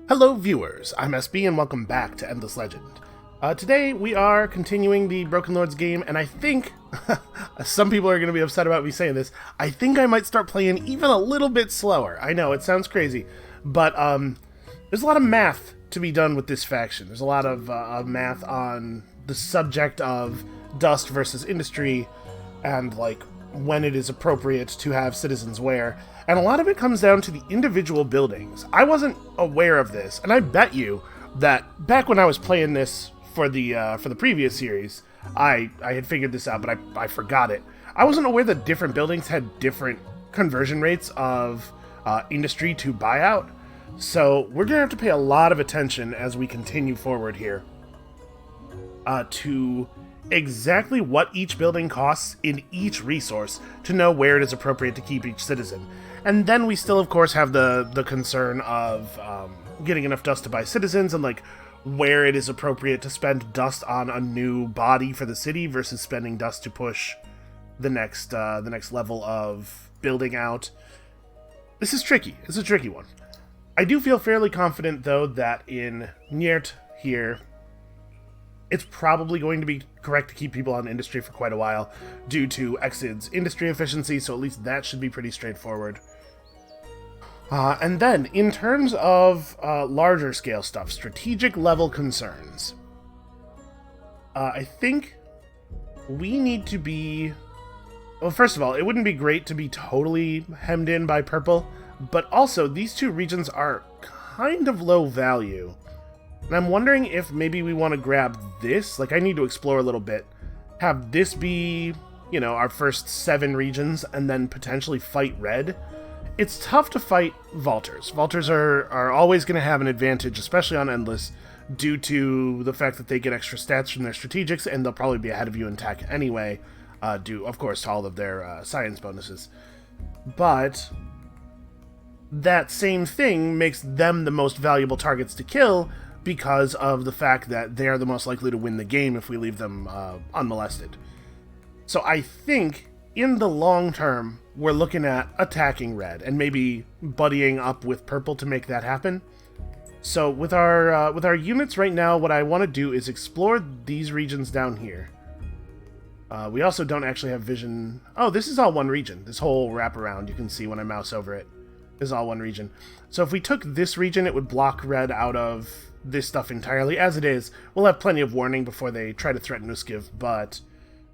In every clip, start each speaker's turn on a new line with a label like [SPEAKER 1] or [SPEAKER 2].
[SPEAKER 1] Hello viewers, I'm SB and welcome back to Endless Legend. Today we are continuing the Broken Lords game, and I think, some people are going to be upset about me saying this, I think I might start playing even a little bit slower. I know, it sounds crazy, but there's a lot of math to be done with this faction. There's a lot of math on the subject of dust versus industry, and like when it is appropriate to have citizens where, and a lot of it comes down to the individual buildings. I wasn't aware of this, and I bet you that back when I was playing this for the previous series, I had figured this out, but I forgot it. I wasn't aware that different buildings had different conversion rates of industry to buyout, so we're gonna have to pay a lot of attention as we continue forward here to exactly what each building costs in each resource to know where it is appropriate to keep each citizen. And then we still, of course, have the concern of getting enough dust to buy citizens and like where it is appropriate to spend dust on a new body for the city versus spending dust to push the next level of building out. This is tricky. It's a tricky one. I do feel fairly confident, though, that in Njert here, it's probably going to be correct to keep people on industry for quite a while due to Exid's industry efficiency, so at least that should be pretty straightforward. And then, in terms of larger scale stuff, strategic level concerns, I think we need to be... Well, first of all, it wouldn't be great to be totally hemmed in by purple, but also these two regions are kind of low value. And I'm wondering if maybe we want to grab this. Like, I need to explore a little bit. Have this be, you know, our first 7 regions, and then potentially fight red. It's tough to fight Vaulters. Vaulters are always going to have an advantage, especially on Endless, due to the fact that they get extra stats from their strategics, and they'll probably be ahead of you in tech anyway, due, of course, to all of their science bonuses. But that same thing makes them the most valuable targets to kill, because of the fact that they are the most likely to win the game if we leave them unmolested. So I think, in the long term, we're looking at attacking red, and maybe buddying up with purple to make that happen. So with our units right now, what I want to do is explore these regions down here. We also don't actually have vision... Oh, this is all one region. This whole wraparound, you can see when I mouse over it, is all one region. So if we took this region, it would block red out of this stuff entirely. As it is, we'll have plenty of warning before they try to threaten Uskiv, but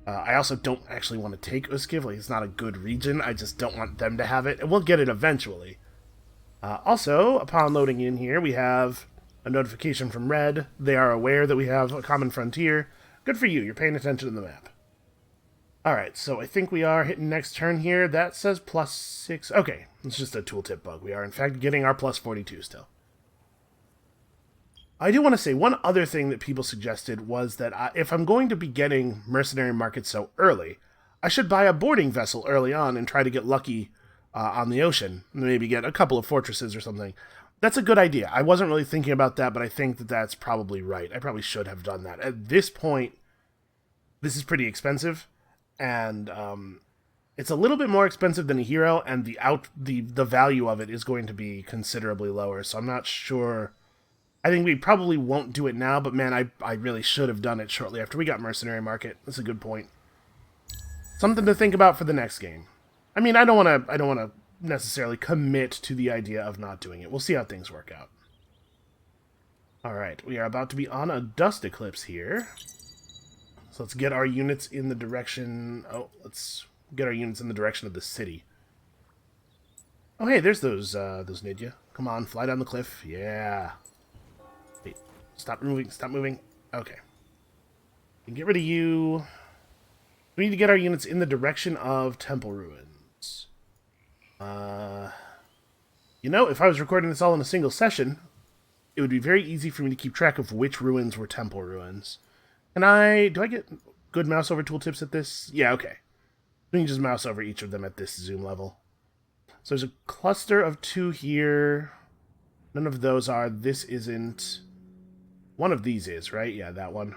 [SPEAKER 1] I also don't actually want to take Uskiv. Like, it's not a good region. I just don't want them to have it, and we'll get it eventually. Also, upon loading in here, we have a notification from Red. They are aware that we have a common frontier. Good for you. You're paying attention to the map. Alright, so I think we are hitting next turn here. That says +6. Okay, it's just a tooltip bug. We are, in fact, getting our +42 still. I do want to say one other thing that people suggested was that if I'm going to be getting mercenary markets so early, I should buy a boarding vessel early on and try to get lucky on the ocean. Maybe get a couple of fortresses or something. That's a good idea. I wasn't really thinking about that, but I think that that's probably right. I probably should have done that. At this point, this is pretty expensive, and it's a little bit more expensive than a hero, and the value of it is going to be considerably lower, so I'm not sure... I think we probably won't do it now, but man, I really should have done it shortly after we got Mercenary Market. That's a good point. Something to think about for the next game. I mean, I don't want to necessarily commit to the idea of not doing it. We'll see how things work out. Alright, we are about to be on a dust eclipse here. So let's get our units in the direction... Oh, let's get our units in the direction of the city. Oh, hey, there's those Nidya. Come on, fly down the cliff. Yeah. Wait, stop moving, stop moving. Okay. Get rid of you. We need to get our units in the direction of Temple Ruins. You know, if I was recording this all in a single session, it would be very easy for me to keep track of which ruins were Temple Ruins. Do I get good mouse over tooltips at this? Yeah, okay. We can just mouse over each of them at this zoom level. So there's a cluster of 2 here. None of those are. This isn't. One of these is, right? Yeah, that one.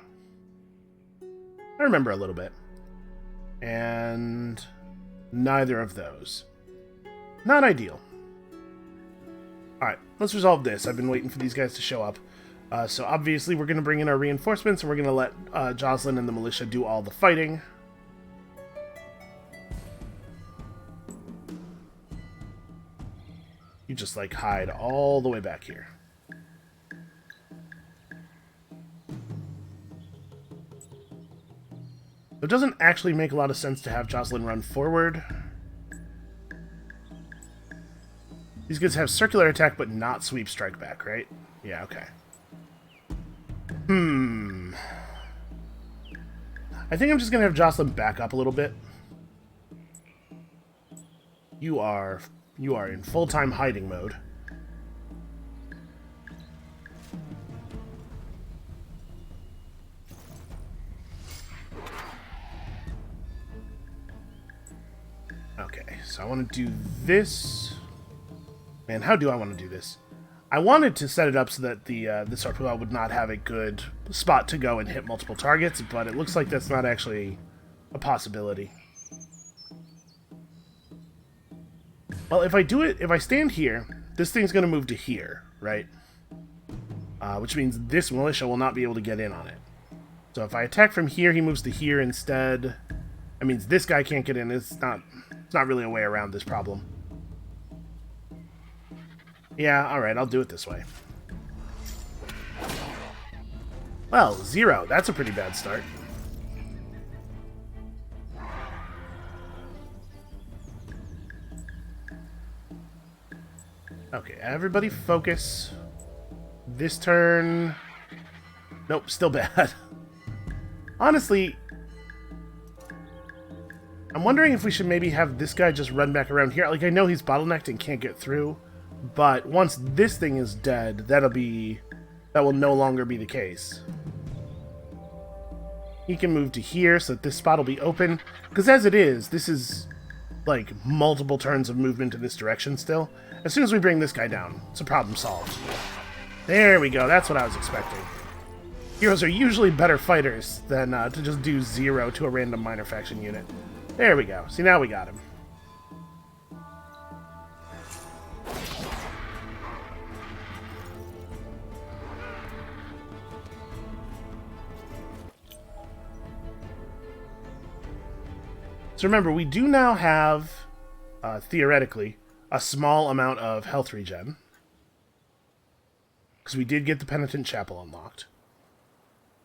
[SPEAKER 1] I remember a little bit. And neither of those. Not ideal. Alright, let's resolve this. I've been waiting for these guys to show up. So obviously we're going to bring in our reinforcements, and we're going to let Jocelyn and the militia do all the fighting. You just, like, hide all the way back here. It doesn't actually make a lot of sense to have Jocelyn run forward. These guys have circular attack, but not sweep strike back, right? Yeah, okay. I think I'm just going to have Jocelyn back up a little bit. You are in full-time hiding mode. Okay, so I want to do this. Man, how do I want to do this? I wanted to set it up so that this Harpoon would not have a good spot to go and hit multiple targets, but it looks like that's not actually a possibility. Well, if I do it, if I stand here, this thing's going to move to here, right? Which means this militia will not be able to get in on it. So if I attack from here, he moves to here instead. That means this guy can't get in. It's not really a way around this problem. Yeah, alright, I'll do it this way. Well, 0. That's a pretty bad start. Okay, everybody focus. This turn... Nope, still bad. Honestly, I'm wondering if we should maybe have this guy just run back around here. Like, I know he's bottlenecked and can't get through, but once this thing is dead, that will no longer be the case. He can move to here so that this spot will be open. Because as it is, this is, like, multiple turns of movement in this direction still. As soon as we bring this guy down, it's a problem solved. There we go, that's what I was expecting. Heroes are usually better fighters than to just do 0 to a random minor faction unit. There we go. See, now we got him. So remember, we do now have, theoretically, a small amount of health regen. Because we did get the Penitent Chapel unlocked.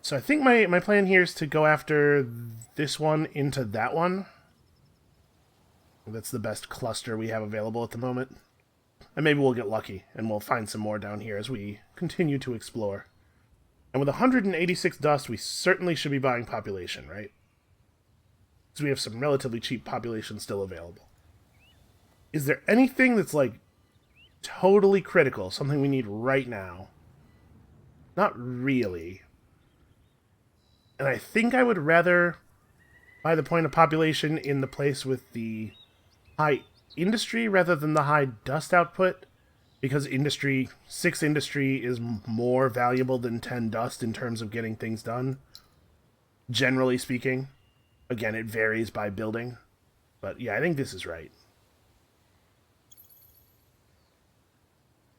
[SPEAKER 1] So I think my plan here is to go after this one into that one. That's the best cluster we have available at the moment. And maybe we'll get lucky, and we'll find some more down here as we continue to explore. And with 186 dust, we certainly should be buying population, right? Because we have some relatively cheap population still available. Is there anything that's, like, totally critical? Something we need right now? Not really. And I think I would rather buy the point of population in the place with the high industry rather than the high dust output. Because 6 industry is more valuable than 10 dust in terms of getting things done. Generally speaking. Again, it varies by building. But yeah, I think this is right.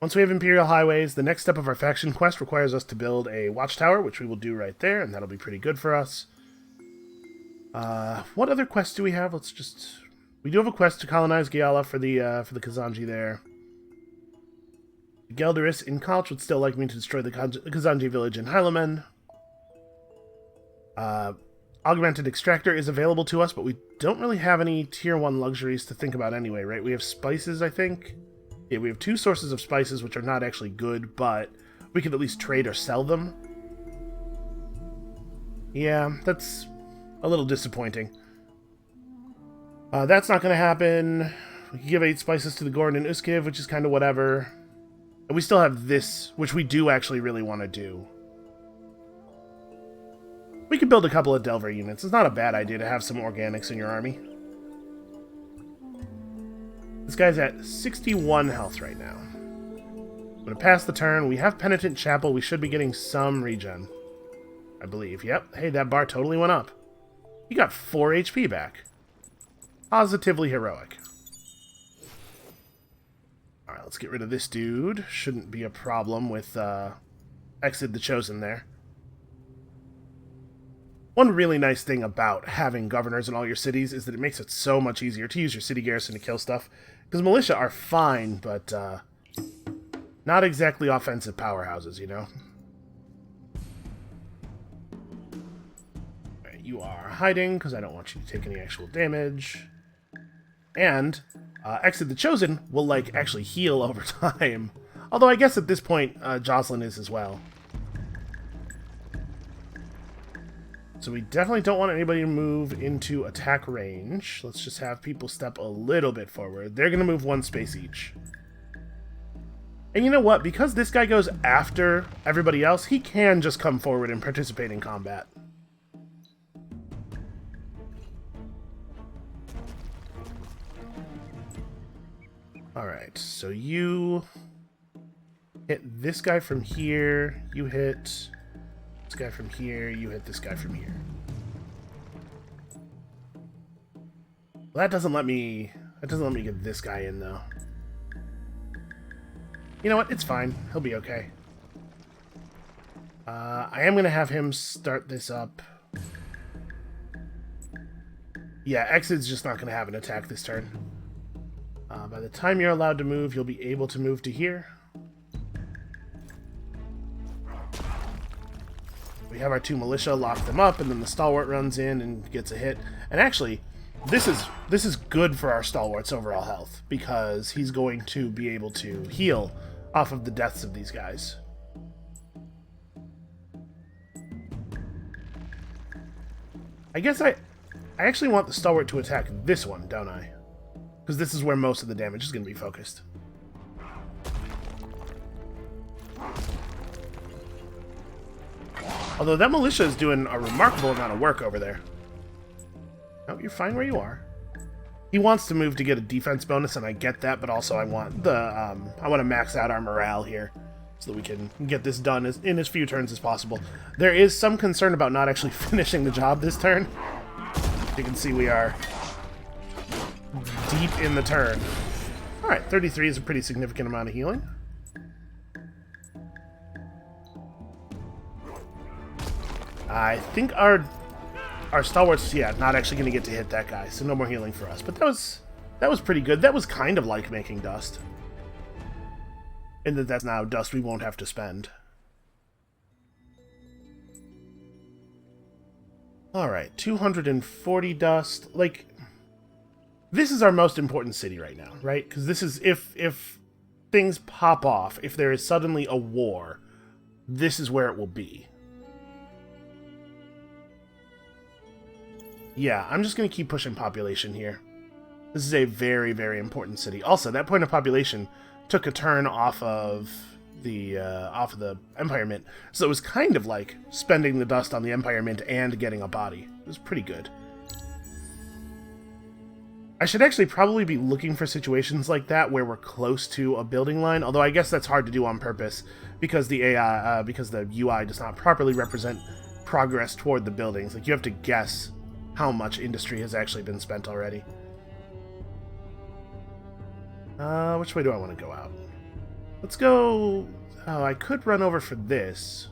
[SPEAKER 1] Once we have Imperial Highways, the next step of our faction quest requires us to build a watchtower, which we will do right there, and that'll be pretty good for us. What other quests do we have? We do have a quest to colonize Guyala for the Kazanji there. Gelderis in Kalch would still like me to destroy the Kazanji village in Hylamen. Augmented Extractor is available to us, but we don't really have any Tier 1 luxuries to think about anyway, right? We have spices, I think. Yeah, we have 2 sources of spices, which are not actually good, but we could at least trade or sell them. Yeah, that's a little disappointing. That's not going to happen. We can give 8 spices to the Gorn and Uskiv, which is kind of whatever. And we still have this, which we do actually really want to do. We could build a couple of Delver units. It's not a bad idea to have some organics in your army. This guy's at 61 health right now. I'm going to pass the turn. We have Penitent Chapel. We should be getting some regen. I believe. Yep. Hey, that bar totally went up. He got 4 HP back. Positively heroic. Alright, let's get rid of this dude. Shouldn't be a problem with Exit the Chosen there. One really nice thing about having governors in all your cities is that it makes it so much easier to use your city garrison to kill stuff. Because militia are fine, but not exactly offensive powerhouses, you know? Alright, you are hiding, because I don't want you to take any actual damage. And Exit the Chosen will, like, actually heal over time. Although I guess at this point, Jocelyn is as well. So we definitely don't want anybody to move into attack range. Let's just have people step a little bit forward. They're going to move one space each. And you know what? Because this guy goes after everybody else, he can just come forward and participate in combat. Alright, so you hit this guy from here, you hit this guy from here, you hit this guy from here. Well, that doesn't let me get this guy in, though. You know what? It's fine. He'll be okay. I am going to have him start this up. Yeah, Exit's just not going to have an attack this turn. By the time you're allowed to move, you'll be able to move to here. We have our two militia, lock them up, and then the stalwart runs in and gets a hit. And actually, this is good for our stalwart's overall health, because he's going to be able to heal off of the deaths of these guys. I guess I actually want the stalwart to attack this one, don't I? Because this is where most of the damage is going to be focused. Although that militia is doing a remarkable amount of work over there. No, you're fine where you are. He wants to move to get a defense bonus, and I get that, but also I want to max out our morale here so that we can get this done in as few turns as possible. There is some concern about not actually finishing the job this turn. You can see we are deep in the turn. Alright, 33 is a pretty significant amount of healing. I think our stalwart's, yeah, not actually going to get to hit that guy, so no more healing for us. But that was pretty good. That was kind of like making dust. And that's now dust we won't have to spend. Alright, 240 dust. Like, this is our most important city right now, right? Because this is, if things pop off, if there is suddenly a war, this is where it will be. Yeah, I'm just going to keep pushing population here. This is a very, very important city. Also, that point of population took a turn off of the Empire Mint, so it was kind of like spending the dust on the Empire Mint and getting a body. It was pretty good. I should actually probably be looking for situations like that where we're close to a building line, although I guess that's hard to do on purpose because the AI, because the UI does not properly represent progress toward the buildings. Like, you have to guess how much industry has actually been spent already. Which way do I want to go out? Let's go... Oh, I could run over for this.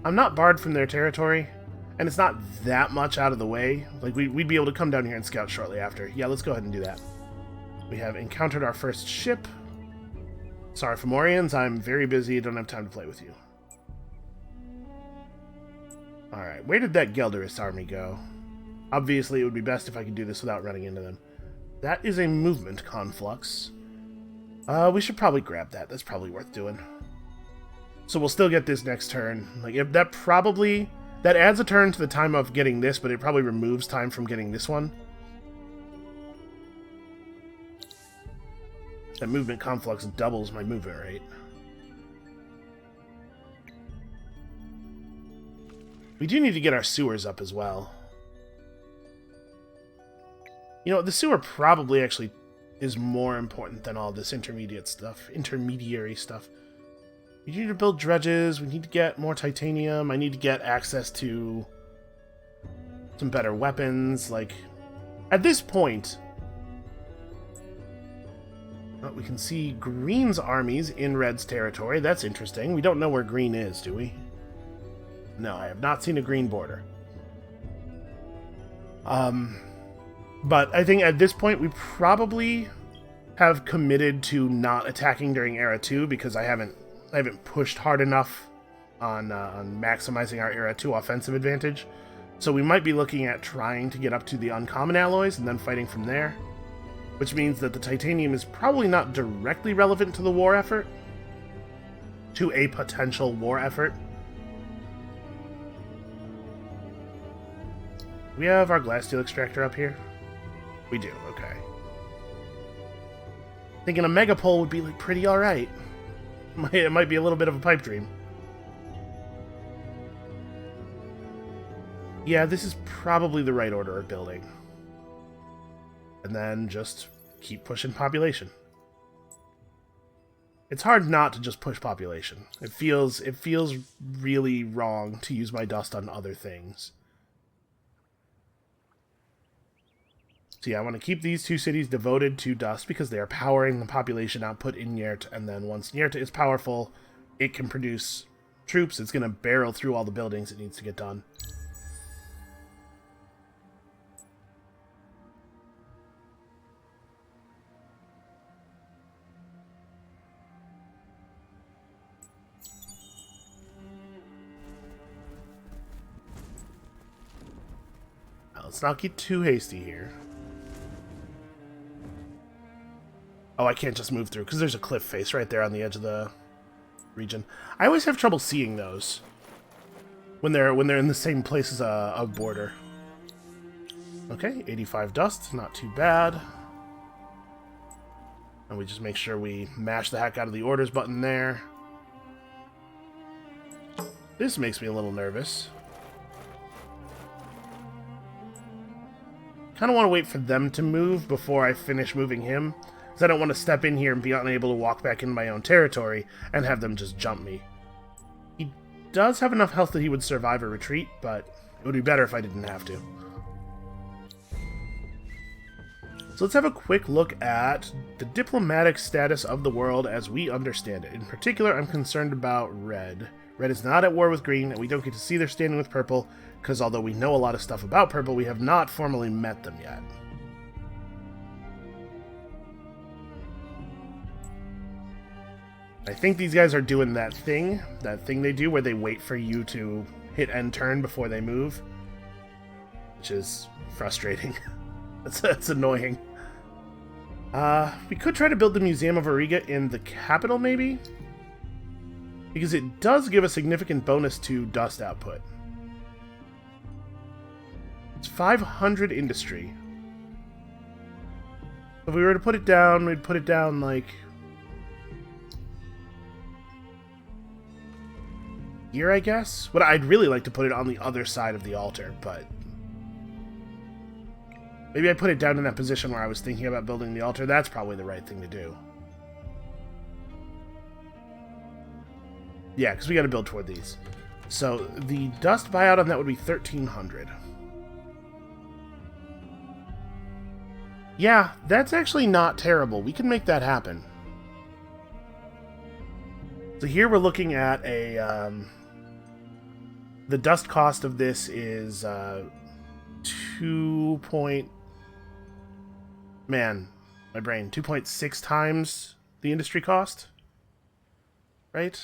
[SPEAKER 1] I'm not barred from their territory, and it's not that much out of the way. Like, we'd be able to come down here and scout shortly after. Yeah, let's go ahead and do that. We have encountered our first ship. Sorry, Fomorians, I'm very busy. Don't have time to play with you. Alright, where did that Gelderist army go? Obviously, it would be best if I could do this without running into them. That is a movement conflux. We should probably grab that. That's probably worth doing. So we'll still get this next turn. Like, if that probably... That adds a turn to the time of getting this, but it probably removes time from getting this one. That movement conflux doubles my movement rate. We do need to get our sewers up as well. You know, the sewer probably actually is more important than all this intermediary stuff. We need to build dredges, we need to get more titanium, I need to get access to some better weapons. Like, at this point, Oh, we can see Green's armies in Red's territory. That's interesting. We don't know where Green is, do we? No, I have not seen a green border. But I think at this point we probably have committed to not attacking during Era 2 because I haven't pushed hard enough on maximizing our Era 2 offensive advantage. So we might be looking at trying to get up to the uncommon alloys and then fighting from there. Which means that the titanium is probably not directly relevant to the war effort. To a potential war effort. We have our glass steel extractor up here? We do, okay. Thinking a megapole would be like pretty alright. It might be a little bit of a pipe dream. Yeah, this is probably the right order of building. And then just keep pushing population. It's hard not to just push population. It feels really wrong to use my dust on other things. So yeah, I want to keep these two cities devoted to dust because they are powering the population output in Nyert, and then once Nyert is powerful, it can produce troops. It's going to barrel through all the buildings it needs to get done. Now, let's not get too hasty here. Oh, I can't just move through, because there's a cliff face right there on the edge of the region. I always have trouble seeing those when they're in the same place as a border. Okay, 85 dust, not too bad. And we just make sure we mash the heck out of the orders button there. This makes me a little nervous. Kind of want to wait for them to move before I finish moving him. Because I don't want to step in here and be unable to walk back into my own territory and have them just jump me. He does have enough health that he would survive a retreat, but it would be better if I didn't have to. So let's have a quick look at the diplomatic status of the world as we understand it. In particular, I'm concerned about Red. Red is not at war with Green, and we don't get to see their standing with Purple, because although we know a lot of stuff about Purple, we have not formally met them yet. I think these guys are doing that thing they do where they wait for you to hit end turn before they move, which is frustrating. That's annoying. We could try to build the Museum of Auriga in the capital, maybe? Because it does give a significant bonus to dust output. It's 500 industry. If we were to put it down, we'd put it down like here, I guess? But I'd really like to put it on the other side of the altar, but maybe I put it down in that position where I was thinking about building the altar. That's probably the right thing to do. Yeah, because we got to build toward these. So the dust buyout on that would be 1,300. Yeah, that's actually not terrible. We can make that happen. So here we're looking at a... the dust cost of this is 2 point... Man, my brain. 2.6 times the industry cost? Right?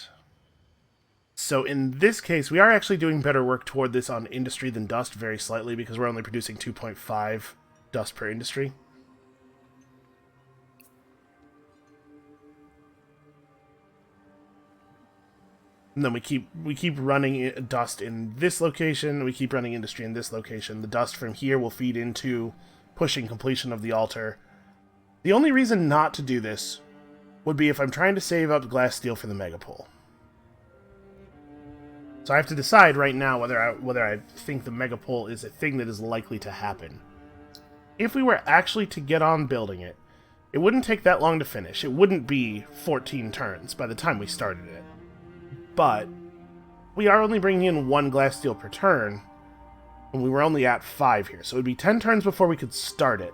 [SPEAKER 1] So in this case, we are actually doing better work toward this on industry than dust very slightly because we're only producing 2.5 dust per industry. And then we keep running dust in this location, we keep running industry in this location. The dust from here will feed into pushing completion of the altar. The only reason not to do this would be if I'm trying to save up glass steel for the megapole. So I have to decide right now whether I think the megapole is a thing that is likely to happen. If we were actually to get on building it, it wouldn't take that long to finish. It wouldn't be 14 turns by the time we started it. But we are only bringing in 1 glass steel per turn, and we were only at 5 here, so it would be 10 turns before we could start it.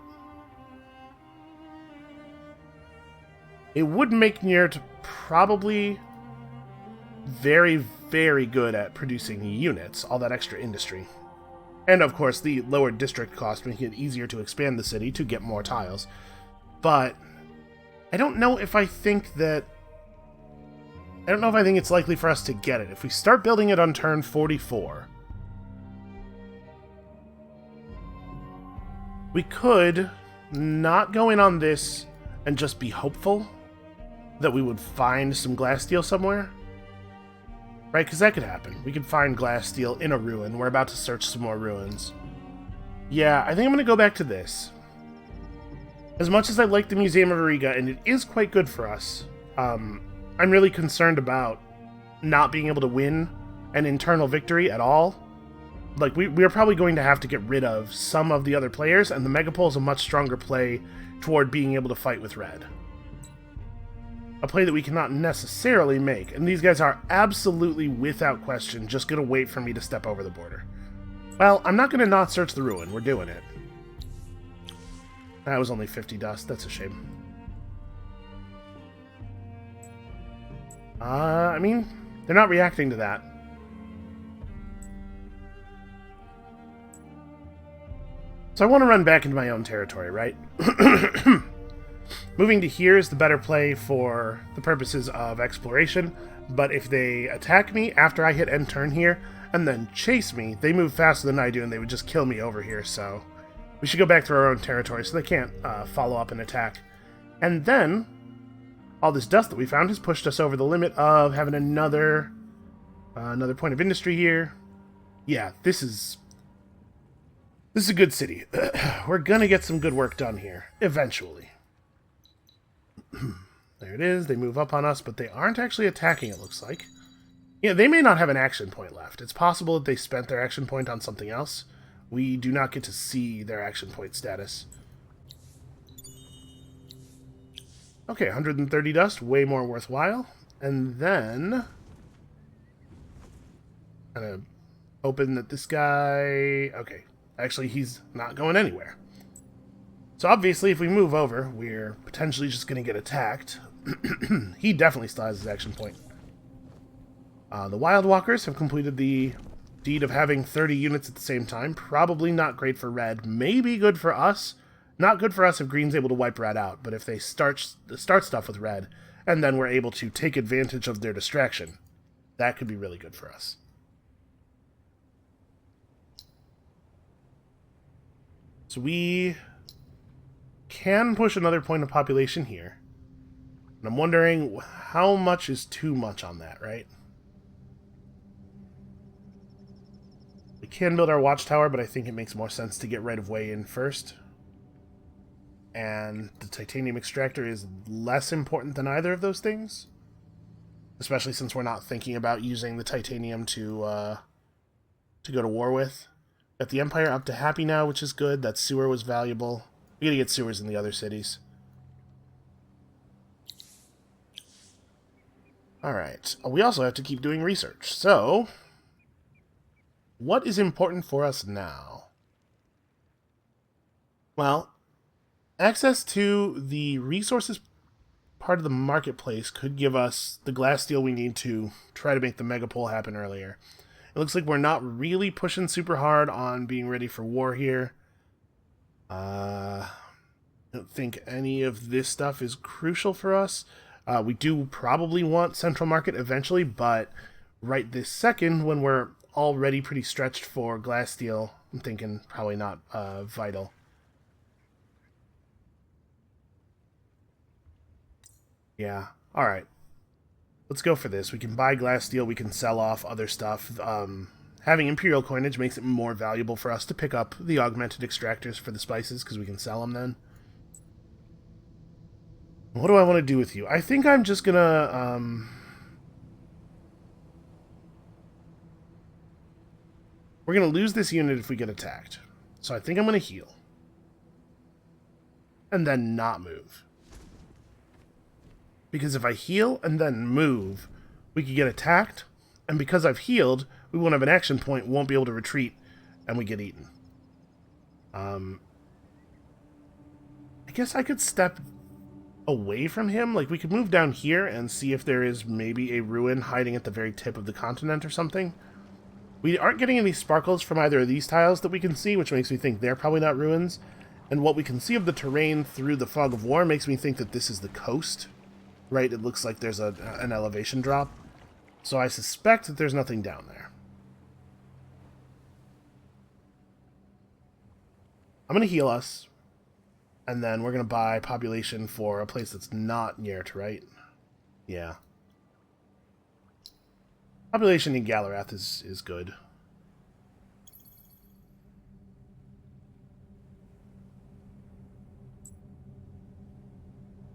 [SPEAKER 1] It would make Njert probably very, very good at producing units, all that extra industry. And of course, the lower district cost making it easier to expand the city to get more tiles. But I don't know if I think it's likely for us to get it. If we start building it on turn 44, we could not go in on this and just be hopeful that we would find some glass steel somewhere. Right, because that could happen. We could find glass steel in a ruin. We're about to search some more ruins. Yeah, I think I'm going to go back to this. As much as I like the Museum of Riga, and it is quite good for us, I'm really concerned about not being able to win an internal victory at all. Like, we are probably going to have to get rid of some of the other players, and the Megapole is a much stronger play toward being able to fight with red. A play that we cannot necessarily make, and these guys are absolutely, without question, just going to wait for me to step over the border. Well, I'm not going to not search the ruin. We're doing it. That was only 50 dust. That's a shame. I mean, they're not reacting to that. So I want to run back into my own territory, right? Moving to here is the better play for the purposes of exploration, but if they attack me after I hit end turn here, and then chase me, they move faster than I do, and they would just kill me over here, so we should go back to our own territory so they can't follow up and attack. And then, all this dust that we found has pushed us over the limit of having another point of industry here. Yeah, this is a good city. We're gonna get some good work done here, eventually. There it is. They move up on us, but they aren't actually attacking, it looks like. Yeah, they may not have an action point left. It's possible that they spent their action point on something else. We do not get to see their action point status. Okay, 130 dust, way more worthwhile. And then kind of hoping that this guy... Okay, actually he's not going anywhere. So obviously, if we move over, we're potentially just going to get attacked. He definitely still has his action point. The Wild Walkers have completed the deed of having 30 units at the same time. Probably not great for red. Maybe good for us. Not good for us if green's able to wipe red out. But if they start stuff with red, and then we're able to take advantage of their distraction, that could be really good for us. So we can push another point of population here. And I'm wondering how much is too much on that, right? We can build our watchtower, but I think it makes more sense to get right of way in first. And the titanium extractor is less important than either of those things. Especially since we're not thinking about using the titanium to go to war with. Got the Empire up to happy now, which is good. That sewer was valuable. We gotta get sewers in the other cities. Alright. We also have to keep doing research. So, what is important for us now? Well, access to the resources part of the marketplace could give us the glass steel we need to try to make the Megapole happen earlier. It looks like we're not really pushing super hard on being ready for war here. I don't think any of this stuff is crucial for us. We do probably want Central Market eventually, but right this second, when we're already pretty stretched for glass steel, I'm thinking probably not vital. Yeah, alright. Let's go for this. We can buy glass steel, we can sell off other stuff. Having Imperial coinage makes it more valuable for us to pick up the augmented extractors for the spices, because we can sell them then. What do I want to do with you? I think I'm just gonna... We're gonna lose this unit if we get attacked. So I think I'm gonna heal. And then not move. Because if I heal and then move, we could get attacked. And because I've healed, we won't have an action point, won't be able to retreat, and we get eaten. I guess I could step away from him. Like, we could move down here and see if there is maybe a ruin hiding at the very tip of the continent or something. We aren't getting any sparkles from either of these tiles that we can see, which makes me think they're probably not ruins. And what we can see of the terrain through the fog of war makes me think that this is the coast, right? It looks like there's an elevation drop. So I suspect that there's nothing down there. I'm going to heal us, and then we're going to buy population for a place that's not near it, right? Yeah. Population in Galarath is good.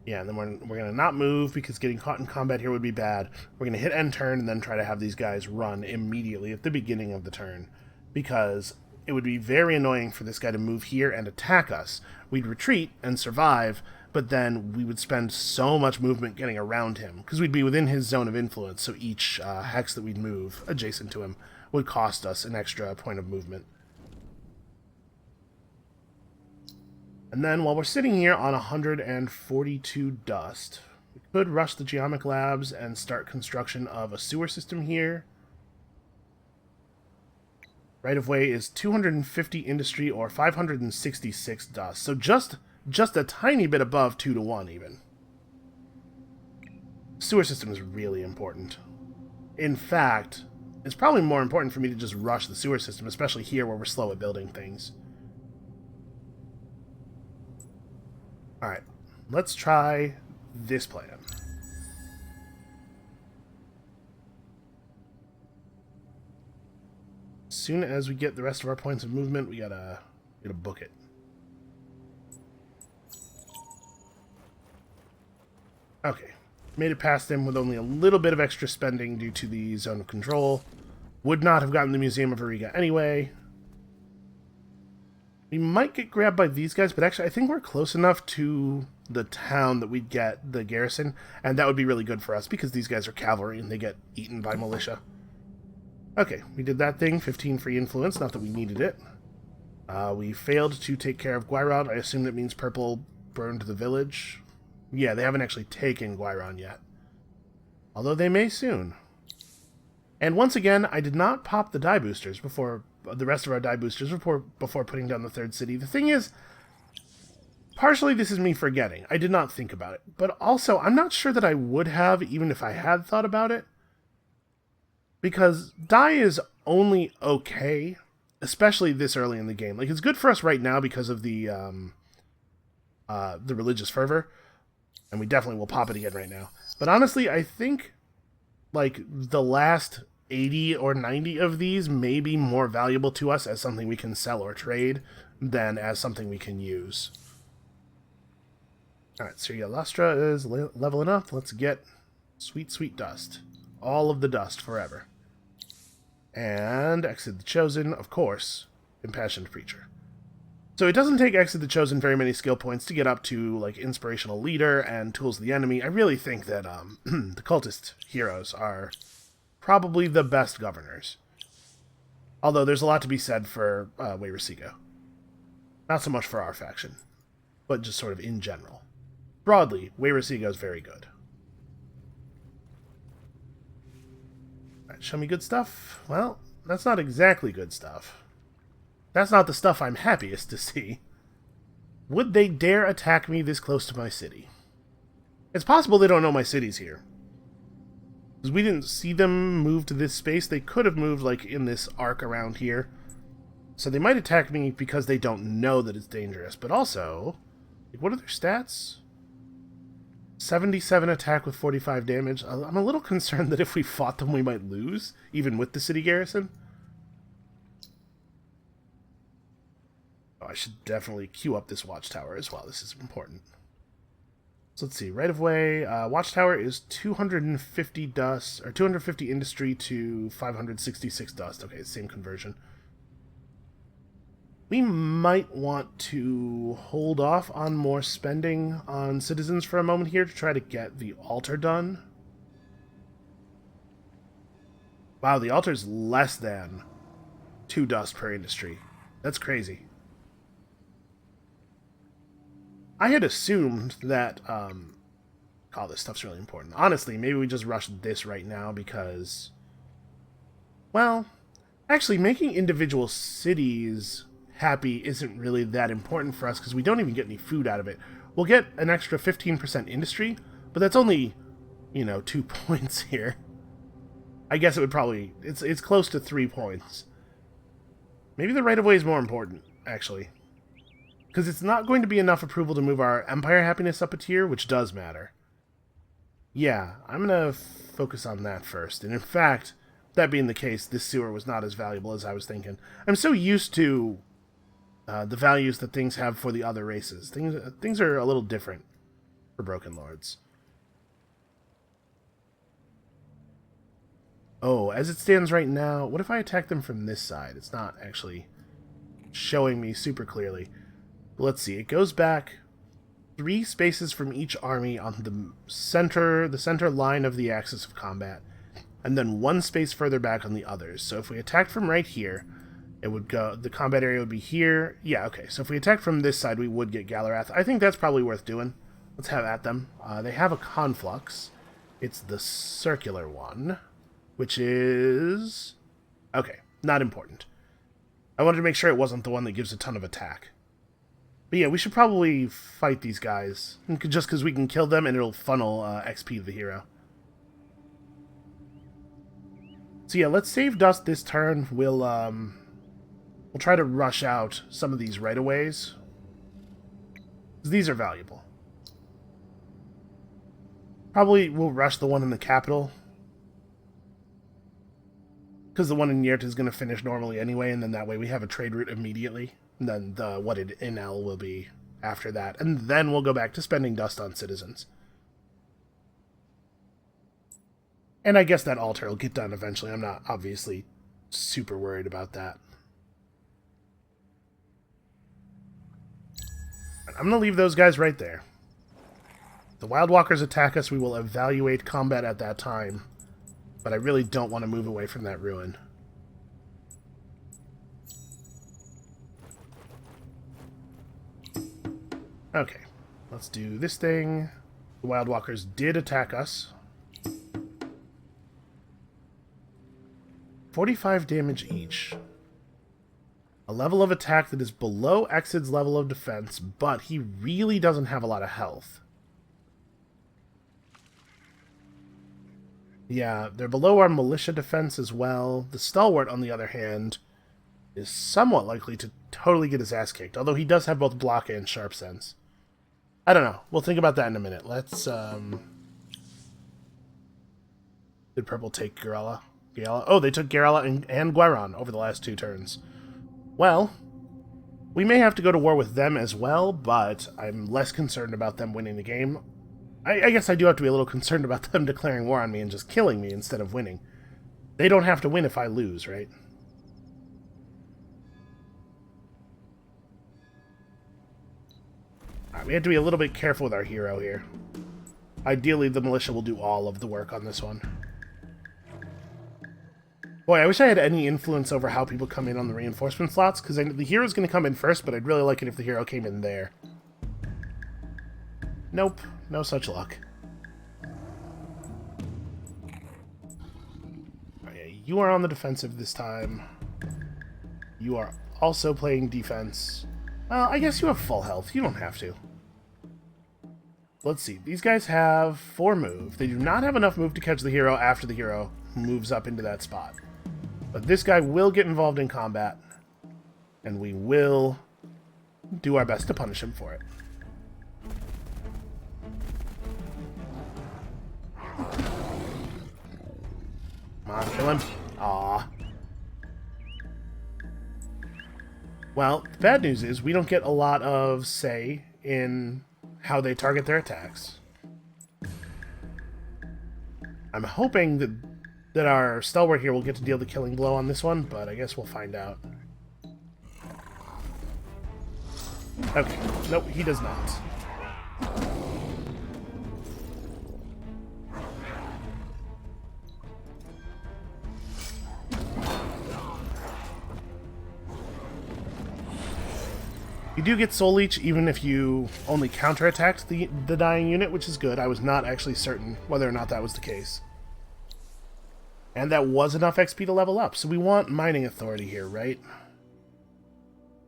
[SPEAKER 1] Yeah, and then we're going to not move because getting caught in combat here would be bad. We're going to hit end turn and then try to have these guys run immediately at the beginning of the turn, because it would be very annoying for this guy to move here and attack us. We'd retreat and survive, but then we would spend so much movement getting around him, because we'd be within his zone of influence, so each hex that we'd move adjacent to him would cost us an extra point of movement. And then while we're sitting here on 142 dust, we could rush the geomic labs and start construction of a sewer system here. Right of way is 250 industry or 566 dust. So just a tiny bit above 2 to 1 even. Sewer system is really important. In fact, it's probably more important for me to just rush the sewer system, especially here where we're slow at building things. Alright, let's try this plan. As soon as we get the rest of our points of movement, we gotta book it. Okay, made it past him with only a little bit of extra spending due to the zone of control. Would not have gotten the Museum of Ariga anyway. We might get grabbed by these guys, but actually I think we're close enough to the town that we'd get the garrison, and that would be really good for us because these guys are cavalry and they get eaten by militia. Okay, we did that thing, 15 free influence, not that we needed it. We failed to take care of Guiron. I assume that means purple burned the village. Yeah, they haven't actually taken Guiron yet. Although they may soon. And once again, I did not pop the die boosters before the rest of our die boosters before putting down the third city. The thing is, partially this is me forgetting. I did not think about it. But also, I'm not sure that I would have, even if I had thought about it. Because die is only okay, especially this early in the game. Like, it's good for us right now because of the religious fervor. And we definitely will pop it again right now. But honestly, I think, like, the last 80 or 90 of these may be more valuable to us as something we can sell or trade than as something we can use. Alright, Syria Lustra is leveling up. Let's get sweet, sweet dust. All of the dust forever. And Exit the Chosen, of course, Impassioned Preacher. So it doesn't take Exit the Chosen very many skill points to get up to, like, Inspirational Leader and Tools of the Enemy. I really think that the cultist heroes are probably the best governors. Although there's a lot to be said for Wayrasigo. Not so much for our faction, but just sort of in general. Broadly, Wayrasigo is very good. Alright, show me good stuff? Well, that's not exactly good stuff. That's not the stuff I'm happiest to see. Would they dare attack me this close to my city? It's possible they don't know my city's here. Because we didn't see them move to this space. They could have moved, like, in this arc around here. So they might attack me because they don't know that it's dangerous. But also, like, what are their stats? 77 attack with 45 damage. I'm a little concerned that if we fought them, we might lose, even with the city garrison. Oh, I should definitely queue up this watchtower as well. This is important. So let's see. Right of way. Watchtower is 250 dust, or 250 industry to 566 dust. Okay, same conversion. We might want to hold off on more spending on citizens for a moment here to try to get the altar done. Wow, the altar's less than 2 dust per industry. That's crazy. I had assumed that all this stuff's really important. Honestly, maybe we just rush this right now because, well, actually making individual cities happy isn't really that important for us because we don't even get any food out of it. We'll get an extra 15% industry, but that's only, 2 points here. I guess it would probably... It's close to 3 points. Maybe the right-of-way is more important, actually. Because it's not going to be enough approval to move our Empire happiness up a tier, which does matter. Yeah, I'm going to focus on that first. And in fact, that being the case, this sewer was not as valuable as I was thinking. I'm so used to the values that things have for the other races. Things are a little different for Broken Lords. Oh, as it stands right now, what if I attack them from this side? It's not actually showing me super clearly. But let's see, it goes back 3 spaces from each army on the center line of the axis of combat, and then 1 space further back on the others. So if we attacked from right here, it would go, the combat area would be here. Yeah, okay, so if we attack from this side, we would get Galarath. I think that's probably worth doing. Let's have at them. They have a conflux. It's the circular one, which is... okay, not important. I wanted to make sure it wasn't the one that gives a ton of attack. But yeah, we should probably fight these guys, just because we can kill them and it'll funnel XP to the hero. So yeah, let's save dust this turn. We'll try to rush out some of these right-of-ways. These are valuable. Probably we'll rush the one in the capital, because the one in Yert is going to finish normally anyway, and then that way we have a trade route immediately. And then the what in L will be after that. And then we'll go back to spending dust on citizens. And I guess that altar will get done eventually. I'm not obviously super worried about that. I'm going to leave those guys right there. The Wild Walkers attack us, we will evaluate combat at that time. But I really don't want to move away from that ruin. Okay, let's do this thing. The Wild Walkers did attack us. 45 damage each. A level of attack that is below Exid's level of defense, but he really doesn't have a lot of health. Yeah, they're below our militia defense as well. The Stalwart, on the other hand, is somewhat likely to totally get his ass kicked, although he does have both block and sharp sense. I don't know. We'll think about that in a minute. Let's, Did purple take Garala? Oh, they took Garala and Guiron over the last 2 turns. Well, we may have to go to war with them as well, but I'm less concerned about them winning the game. I guess I do have to be a little concerned about them declaring war on me and just killing me instead of winning. They don't have to win if I lose, right? We have to be a little bit careful with our hero here. Ideally, the militia will do all of the work on this one. Boy, I wish I had any influence over how people come in on the reinforcement slots, because the hero's going to come in first, but I'd really like it if the hero came in there. Nope, no such luck. Okay, you are on the defensive this time. You are also playing defense. Well, I guess you have full health. You don't have to. Let's see. These guys have 4 move. They do not have enough move to catch the hero after the hero moves up into that spot. But this guy will get involved in combat, and we will do our best to punish him for it. Come on, kill him. Aww. Well, the bad news is we don't get a lot of say in how they target their attacks. I'm hoping that our Stalwart here will get to deal the killing blow on this one, but I guess we'll find out. Okay. Nope, he does not. You do get Soul Leech even if you only counterattacked the dying unit, which is good. I was not actually certain whether or not that was the case. And that was enough XP to level up. So we want Mining Authority here, right?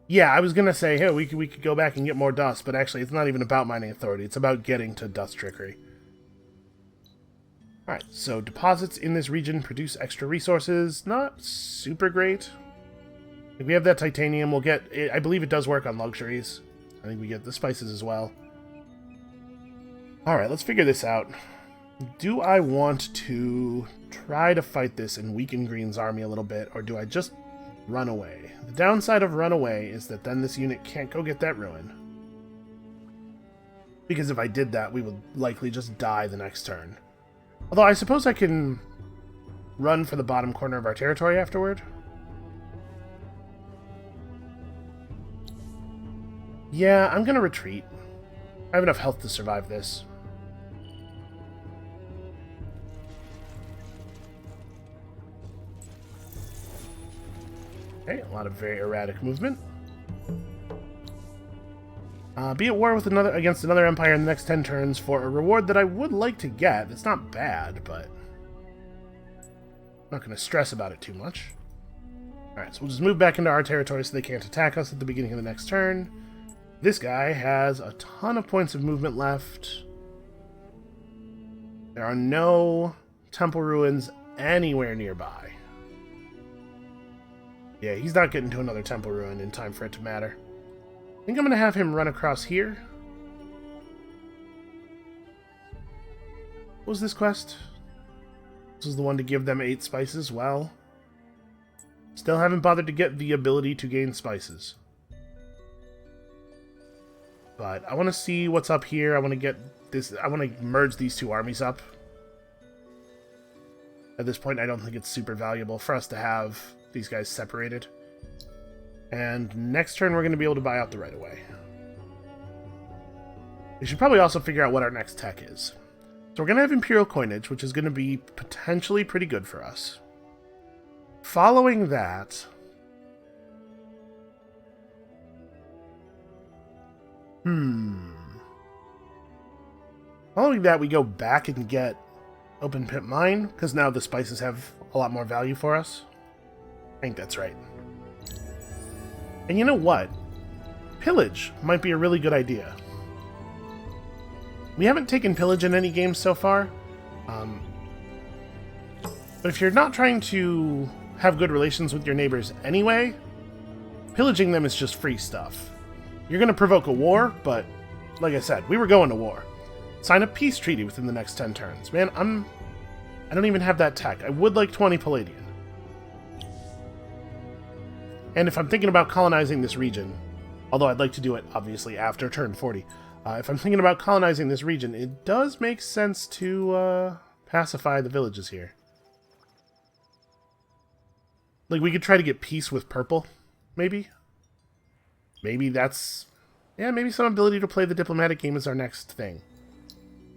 [SPEAKER 1] Yeah, I was going to say, hey, we could go back and get more dust, but actually it's not even about Mining Authority. It's about getting to Dust Trickery. Alright, so deposits in this region produce extra resources. Not super great. If we have that titanium, we'll get... I believe it does work on luxuries. I think we get the spices as well. Alright, let's figure this out. Do I want to try to fight this and weaken Green's army a little bit, or do I just run away? The downside of run away is that then this unit can't go get that ruin. Because if I did that, we would likely just die the next turn. Although I suppose I can run for the bottom corner of our territory afterward. Yeah, I'm going to retreat. I have enough health to survive this. Okay, a lot of very erratic movement. Be at war with against another empire in the next 10 turns for a reward that I would like to get. It's not bad, but I'm not going to stress about it too much. Alright, so we'll just move back into our territory so they can't attack us at the beginning of the next turn. This guy has a ton of points of movement left. There are no temple ruins anywhere nearby. Yeah, he's not getting to another temple ruin in time for it to matter. I think I'm going to have him run across here. What was this quest? This is the one to give them 8 spices. Well, still haven't bothered to get the ability to gain spices. But I want to see what's up here. I want to get this. I want to merge these two armies up. At this point, I don't think it's super valuable for us to have these guys separated. And next turn, we're going to be able to buy out the right of way. We should probably also figure out what our next tech is. So we're going to have Imperial Coinage, which is going to be potentially pretty good for us. Following that... Following that, we go back and get Open Pit Mine, because now the spices have a lot more value for us. I think that's right. And you know what? Pillage might be a really good idea. We haven't taken pillage in any games so far. But if you're not trying to have good relations with your neighbors anyway, pillaging them is just free stuff. You're going to provoke a war, but like I said, we were going to war. Sign a peace treaty within the next 10 turns. Man, I don't even have that tech. I would like 20 Palladian. And if I'm thinking about colonizing this region, although I'd like to do it, obviously, after turn 40, if I'm thinking about colonizing this region, it does make sense to pacify the villages here. Like, we could try to get peace with purple, maybe? Maybe that's... Yeah, maybe some ability to play the diplomatic game is our next thing.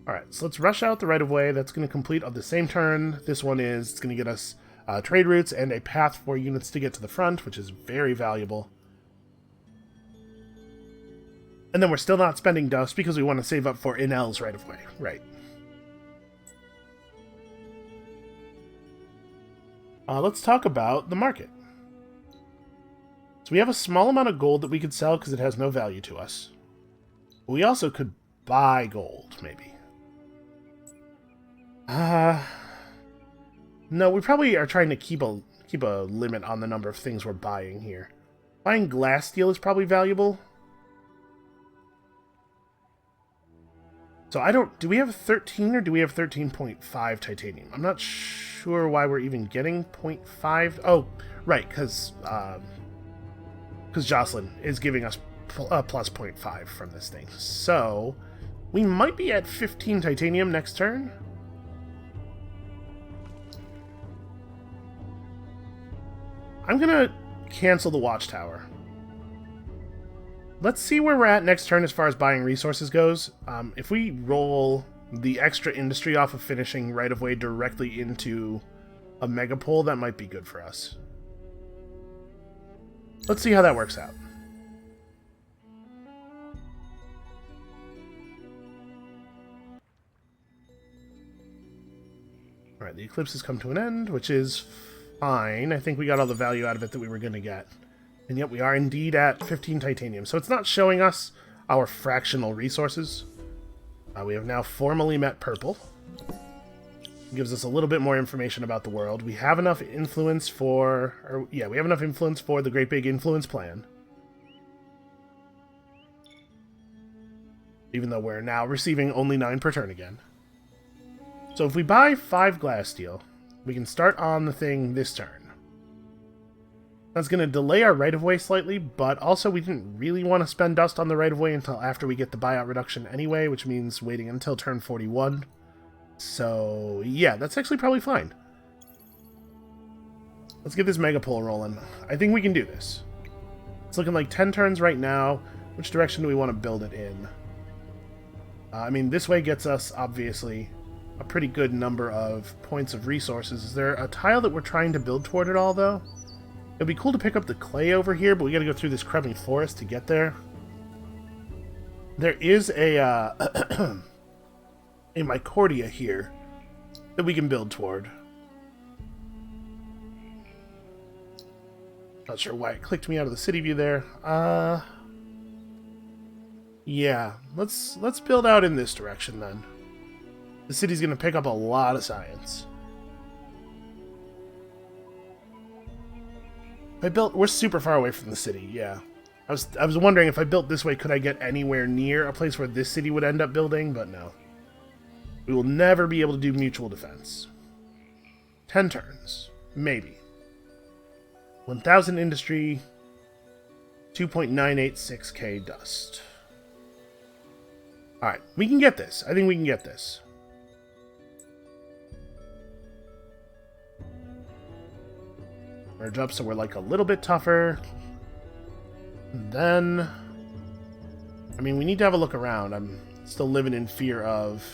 [SPEAKER 1] Alright, so let's rush out the right-of-way. That's going to complete on the same turn. This one is... It's going to get us trade routes and a path for units to get to the front, which is very valuable. And then we're still not spending dust because we want to save up for Inel's right-of-way. Right. Let's talk about the market. So we have a small amount of gold that we could sell because it has no value to us. We also could buy gold, maybe. No, we probably are trying to keep a limit on the number of things we're buying here. Buying glass steel is probably valuable. So I don't... Do we have 13 or do we have 13.5 titanium? I'm not sure why we're even getting 0.5. Oh, right, because Jocelyn is giving us plus 0.5 from this thing. So we might be at 15 titanium next turn. I'm going to cancel the watchtower. Let's see where we're at next turn as far as buying resources goes. If we roll the extra industry off of finishing right-of-way directly into a megapole, that might be good for us. Let's see how that works out. Alright, the eclipse has come to an end, which is fine. I think we got all the value out of it that we were going to get. And yet we are indeed at 15 titanium. So it's not showing us our fractional resources. We have now formally met purple. It gives us a little bit more information about the world. We have enough influence for... we have enough influence for the Great Big Influence Plan. Even though we're now receiving only 9 per turn again. So if we buy 5 glass steel, we can start on the thing this turn. That's going to delay our right-of-way slightly, but also we didn't really want to spend dust on the right-of-way until after we get the buyout reduction anyway, which means waiting until turn 41. So, yeah, that's actually probably fine. Let's get this megapole rolling. I think we can do this. It's looking like 10 turns right now. Which direction do we want to build it in? I mean, this way gets us, obviously, a pretty good number of points of resources. Is there a tile that we're trying to build toward it all, though? It'd be cool to pick up the clay over here, but we gotta go through this crumbling forest to get there. There is a, a Mycordia here that we can build toward. Not sure why it clicked me out of the city view there. Yeah, let's build out in this direction then. The city's gonna pick up a lot of science. We're super far away from the city, yeah. I was wondering if I built this way, could I get anywhere near a place where this city would end up building, but no. We will never be able to do mutual defense. 10 turns. Maybe. 1,000 industry, 2.986k dust. Alright, we can get this. I think we can get this. Merge up so we're like a little bit tougher. And then... I mean, we need to have a look around. I'm still living in fear of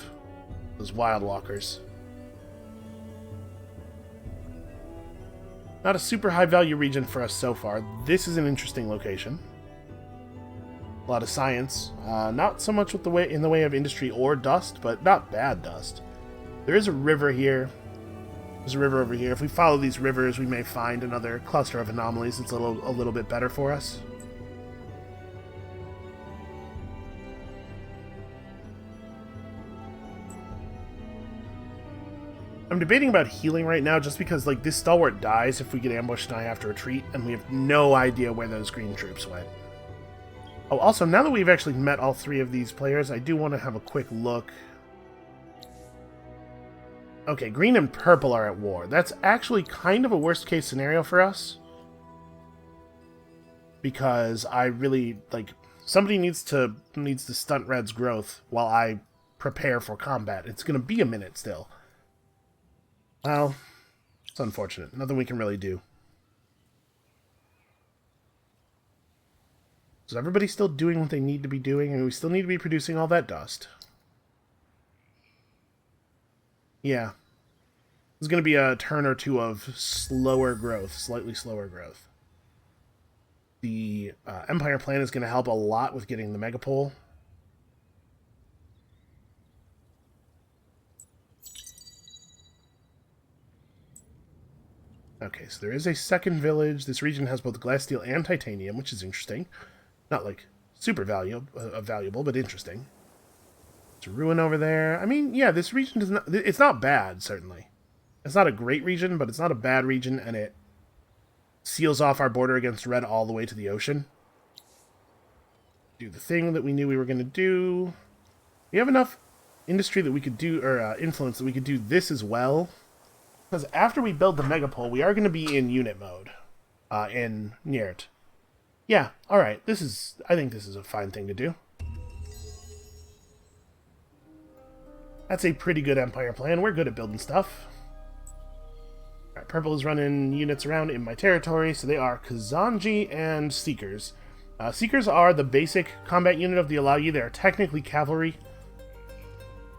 [SPEAKER 1] those wild walkers. Not a super high value region for us so far. This is an interesting location. A lot of science. Not so much with in the way of industry or dust, but not bad dust. There is a river here. There's a river over here. If we follow these rivers, we may find another cluster of anomalies that's a little bit better for us. I'm debating about healing right now just because, like, this stalwart dies if we get ambushed and I have to retreat, and we have no idea where those green troops went. Oh, also, now that we've actually met all 3 of these players, I do want to have a quick look. Okay, green and purple are at war. That's actually kind of a worst-case scenario for us. Because I really, like, somebody needs to stunt red's growth while I prepare for combat. It's going to be a minute still. Well, it's unfortunate. Nothing we can really do. Is everybody still doing what they need to be doing? And we still need to be producing all that dust. Yeah. There's going to be a turn or two of slower growth, slightly slower growth. The Empire plan is going to help a lot with getting the megapole. Okay, so there is a second village. This region has both glass, steel, and titanium, which is interesting. Not, like, super valuable, but interesting. There's a ruin over there. I mean, yeah, this region does not... It's not bad, certainly. It's not a great region, but it's not a bad region, and it seals off our border against red all the way to the ocean. Do the thing that we knew we were going to do. We have enough industry that we could do, or influence that we could do this as well. Because after we build the megapole, we are going to be in unit mode in Nyert. Yeah, alright. I think this is a fine thing to do. That's a pretty good Empire plan. We're good at building stuff. Alright, purple is running units around in my territory, so they are Kazanji and Seekers. Seekers are the basic combat unit of the Alagi. They are technically cavalry.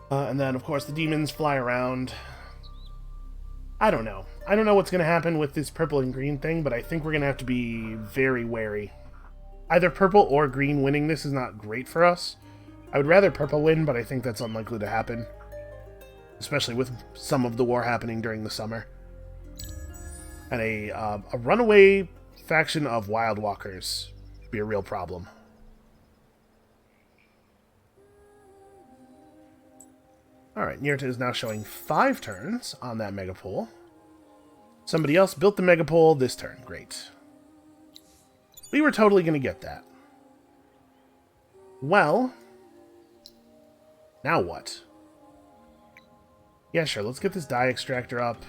[SPEAKER 1] And then, of course, the demons fly around. I don't know. I don't know what's going to happen with this purple and green thing, but I think we're going to have to be very wary. Either purple or green winning this is not great for us. I would rather purple win, but I think that's unlikely to happen. especially with some of the war happening during the summer. And a runaway faction of Wild Walkers would be a real problem. Alright, Nirta is now showing 5 turns on that Megapole. Somebody else built the Megapole this turn. Great. We were totally going to get that. Well, now what? Yeah, sure, let's get this dye extractor up.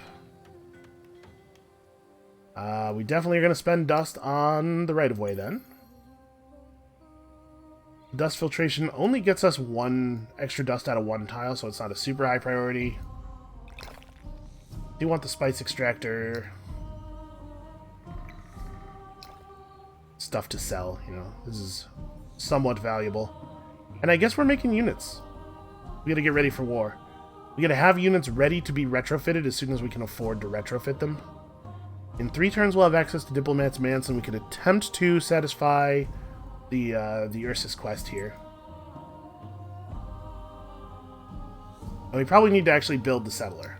[SPEAKER 1] We definitely are going to spend dust on the right-of-way then. Dust filtration only gets us 1 extra dust out of 1 tile, so it's not a super high priority. Do want the spice extractor. Stuff to sell, you know. This is somewhat valuable. And I guess we're making units. We gotta get ready for war. We gotta have units ready to be retrofitted as soon as we can afford to retrofit them. In 3 turns we'll have access to Diplomat's Mansion. We could attempt to satisfy the Ursus quest here. And we probably need to actually build the settler.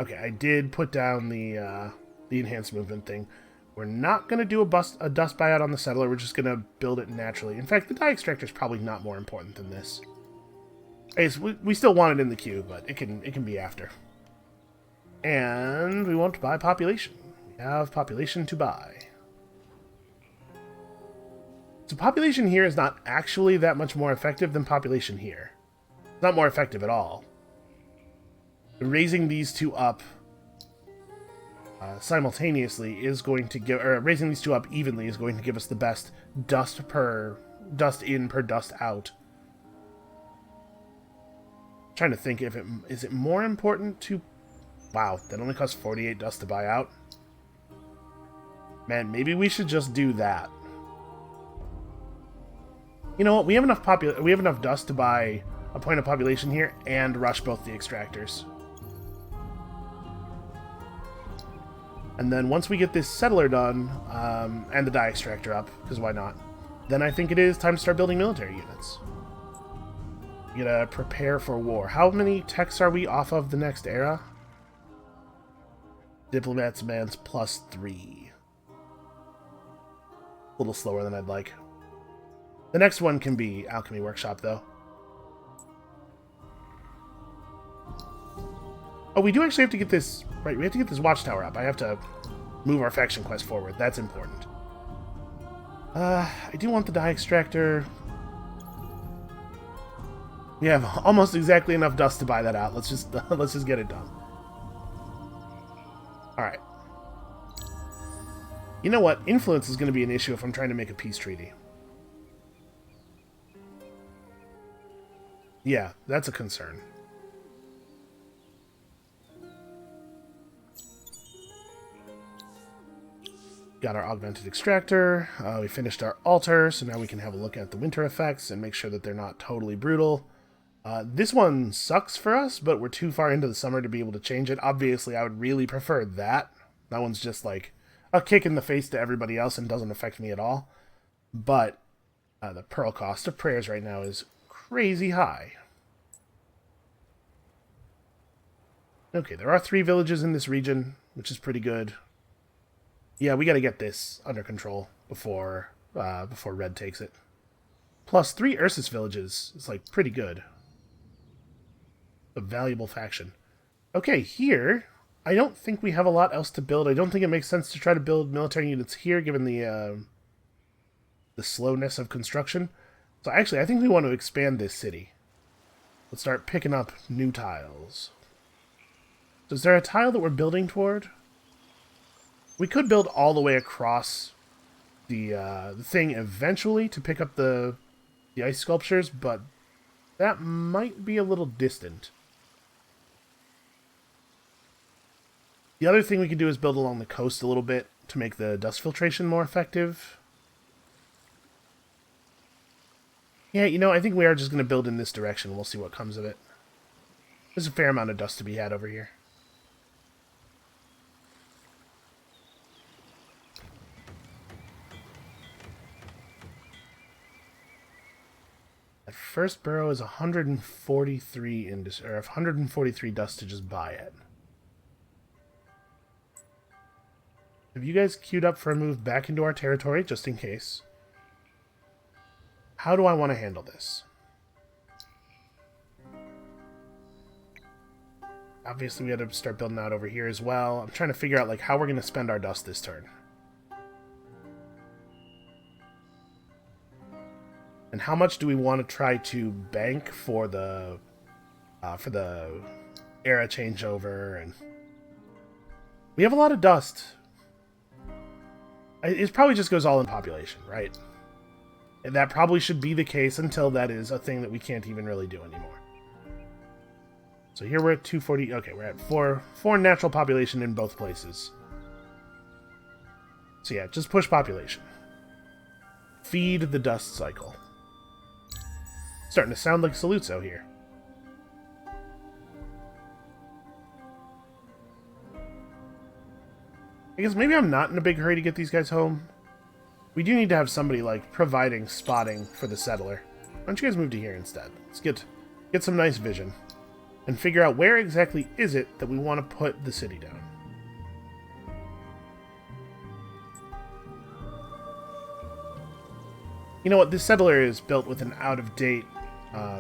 [SPEAKER 1] Okay, I did put down the enhanced movement thing. We're not going to do a dust buyout on the settler. We're just going to build it naturally. In fact, the dye extractor is probably not more important than this. We still want it in the queue, but it can be after. And we won't buy population. We have population to buy. So population here is not actually that much more effective than population here. It's not more effective at all. Raising these two up simultaneously is going to give, or raising these two up evenly is going to give us the best dust in per dust out. I'm trying to think if is it more important to. Wow, that only costs 48 dust to buy out. Man, maybe we should just do that. You know what? We have enough dust to buy a point of population here and rush both the extractors. And then once we get this settler done, and the dye extractor up, because why not? Then I think it is time to start building military units. You gotta prepare for war. How many techs are we off of the next era? Diplomat's Man's +3. A little slower than I'd like. The next one can be Alchemy Workshop, though. Oh, we do actually have to get this... Right, we have to get this watchtower up. I have to move our faction quest forward. That's important. I do want the dye extractor. We have almost exactly enough dust to buy that out. Let's just get it done. Alright. You know what? Influence is going to be an issue if I'm trying to make a peace treaty. Yeah, that's a concern. Got our augmented extractor. We finished our altar, so now we can have a look at the winter effects and make sure that they're not totally brutal. This one sucks for us, but we're too far into the summer to be able to change it. Obviously, I would really prefer that. That one's just like a kick in the face to everybody else and doesn't affect me at all. But the pearl cost of prayers right now is crazy high. Okay, there are 3 villages in this region, which is pretty good. Yeah, we got to get this under control before Red takes it. Plus 3 Ursus villages is like pretty good. A valuable faction. Okay, here I don't think we have a lot else to build. I don't think it makes sense to try to build military units here, given the slowness of construction. So actually, I think we want to expand this city. Let's start picking up new tiles. So is there a tile that we're building toward? We could build all the way across the thing eventually to pick up the ice sculptures, but that might be a little distant. The other thing we could do is build along the coast a little bit to make the dust filtration more effective. Yeah, you know, I think we are just going to build in this direction. We'll see what comes of it. There's a fair amount of dust to be had over here. That first burrow is 143 or 143 dust to just buy it. Have you guys queued up for a move back into our territory, just in case? How do I want to handle this? Obviously, we had to start building out over here as well. I'm trying to figure out like how we're going to spend our dust this turn. And how much do we want to try to bank for the era changeover? And we have a lot of dust. It probably just goes all in population, right? And that probably should be the case until that is a thing that we can't even really do anymore. So here we're at 240. Okay, we're at 4 natural population in both places. So yeah, just push population. Feed the dust cycle. Starting to sound like Saluzzo here. I guess maybe I'm not in a big hurry to get these guys home. We do need to have somebody, like, providing spotting for the settler. Why don't you guys move to here instead? Let's get some nice vision. And figure out where exactly is it that we want to put the city down. You know what? This settler is built with an out-of-date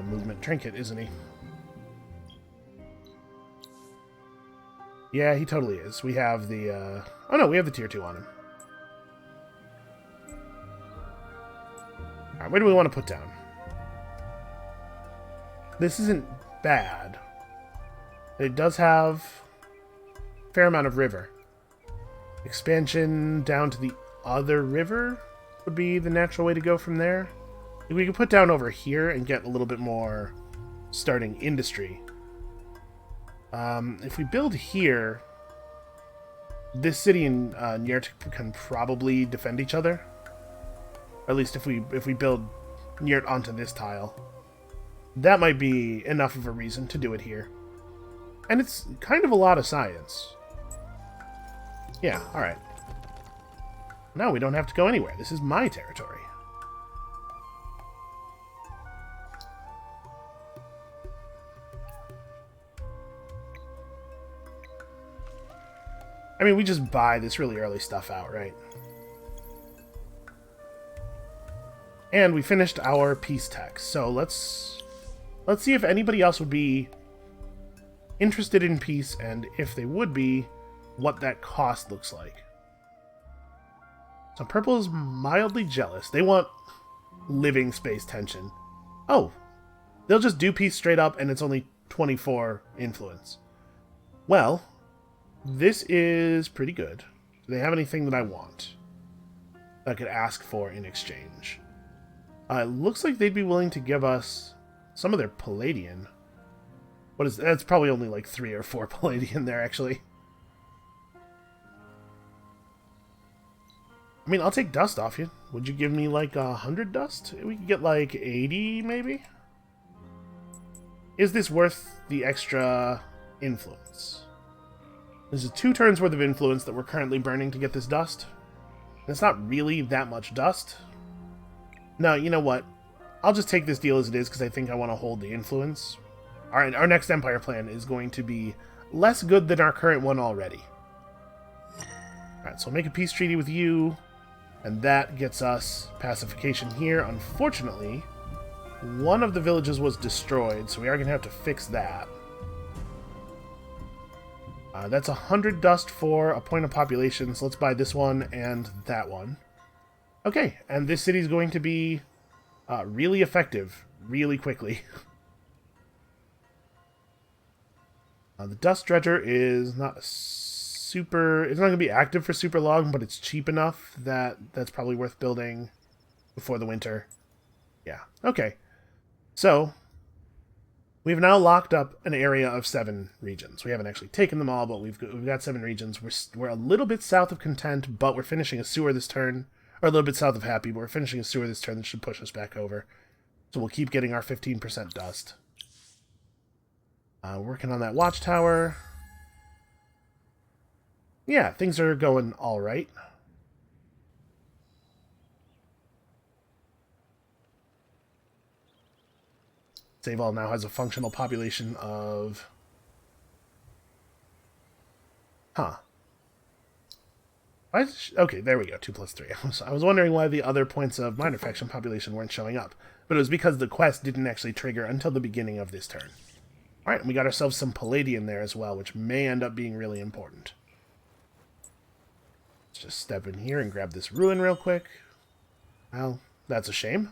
[SPEAKER 1] movement trinket, isn't he? Yeah, he totally is. We have the... Oh no, we have the tier 2 on him. Alright, where do we want to put down? This isn't bad. It does have a fair amount of river. Expansion down to the other river would be the natural way to go from there. We could put down over here and get a little bit more starting industry. If we build here, this city and Nyert can probably defend each other. Or at least if we build Nyert onto this tile. That might be enough of a reason to do it here. And it's kind of a lot of science. Yeah, alright. Now we don't have to go anywhere. This is my territory. I mean, we just buy this really early stuff out, right? And we finished our peace text. So let's see if anybody else would be interested in peace, and if they would be, what that cost looks like. So purple is mildly jealous. They want living space tension. Oh, they'll just do peace straight up, and it's only 24 influence. Well, this is pretty good. Do they have anything that I want that I could ask for in exchange? It looks like they'd be willing to give us some of their Palladian. That's probably only like 3 or 4 Palladian there, actually. I mean, I'll take dust off you. Would you give me like 100 dust? We could get like 80, maybe? Is this worth the extra influence? This is 2 turns worth of influence that we're currently burning to get this dust. And it's not really that much dust. No, you know what? I'll just take this deal as it is because I think I want to hold the influence. Alright, our next Empire plan is going to be less good than our current one already. Alright, so I'll make a peace treaty with you, and that gets us pacification here. Unfortunately, one of the villages was destroyed, so we are going to have to fix that. That's 100 dust for a point of population, so let's buy this one and that one. Okay, and this city's going to be really effective really quickly. The Dust Dredger is not super... It's not going to be active for super long, but it's cheap enough that that's probably worth building before the winter. Yeah, okay. So, we've now locked up an area of 7 regions. We haven't actually taken them all, but we've got 7 regions. We're a little bit south of Content, but we're finishing a sewer this turn. Or a little bit south of Happy, but we're finishing a sewer this turn that should push us back over. So we'll keep getting our 15% dust. Working on that watchtower. Yeah, things are going all right. Save all now has a functional population of... Huh. Okay, there we go, 2 plus 3. I was wondering why the other points of minor faction population weren't showing up, but it was because the quest didn't actually trigger until the beginning of this turn. Alright, and we got ourselves some Palladium there as well, which may end up being really important. Let's just step in here and grab this ruin real quick. Well, that's a shame.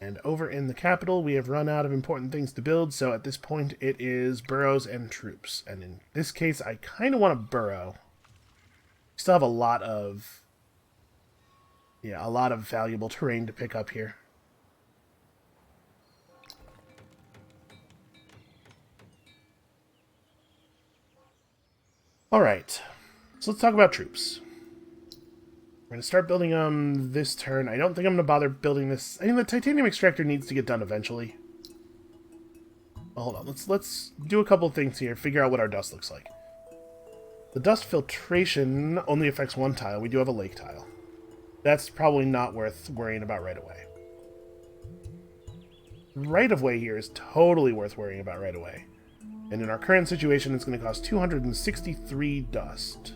[SPEAKER 1] And over in the capital, we have run out of important things to build, so at this point it is burrows and troops. And in this case, I kind of want to burrow. We still have a lot of valuable terrain to pick up here. Alright, so let's talk about troops. We're going to start building them this turn. I don't think I'm going to bother building this. I think the titanium extractor needs to get done eventually. Well, hold on. Let's do a couple of things here. Figure out what our dust looks like. The dust filtration only affects one tile. We do have a lake tile. That's probably not worth worrying about right away. Right-of-way here is totally worth worrying about right away. And in our current situation, it's going to cost 263 dust.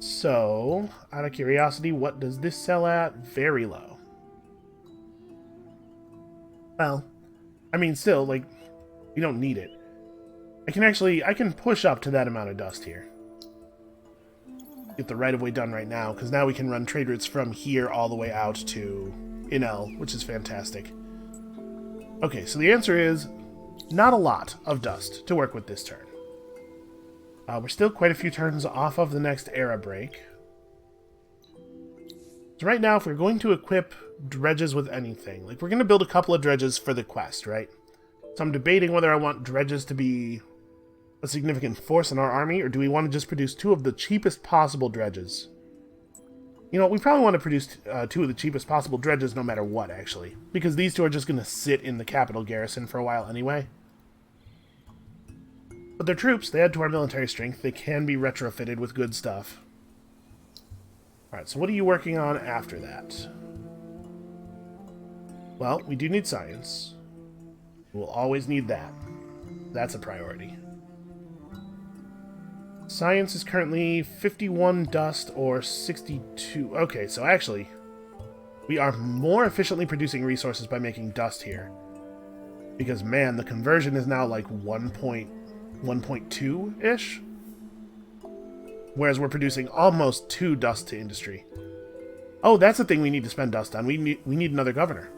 [SPEAKER 1] So, out of curiosity, what does this sell at? Very low. Well, I mean, still, like, we don't need it. I can push up to that amount of dust here. Get the right-of-way done right now, because now we can run trade routes from here all the way out to Inel, which is fantastic. Okay, so the answer is not a lot of dust to work with this turn. We're still quite a few turns off of the next era break. So right now, if we're going to equip dredges with anything, like we're going to build a couple of dredges for the quest, right? So I'm debating whether I want dredges to be a significant force in our army, or do we want to just produce 2 of the cheapest possible dredges? You know, we probably want to produce 2 of the cheapest possible dredges no matter what, actually. Because these 2 are just going to sit in the capital garrison for a while anyway. But they're troops, they add to our military strength, they can be retrofitted with good stuff. Alright, so what are you working on after that? Well, we do need science. We'll always need that. That's a priority. Science is currently 51 dust or 62. Okay, so actually, we are more efficiently producing resources by making dust here. Because, man, the conversion is now like 1.2-ish. Whereas we're producing almost 2 dust to industry. Oh, that's the thing we need to spend dust on. We need another governor.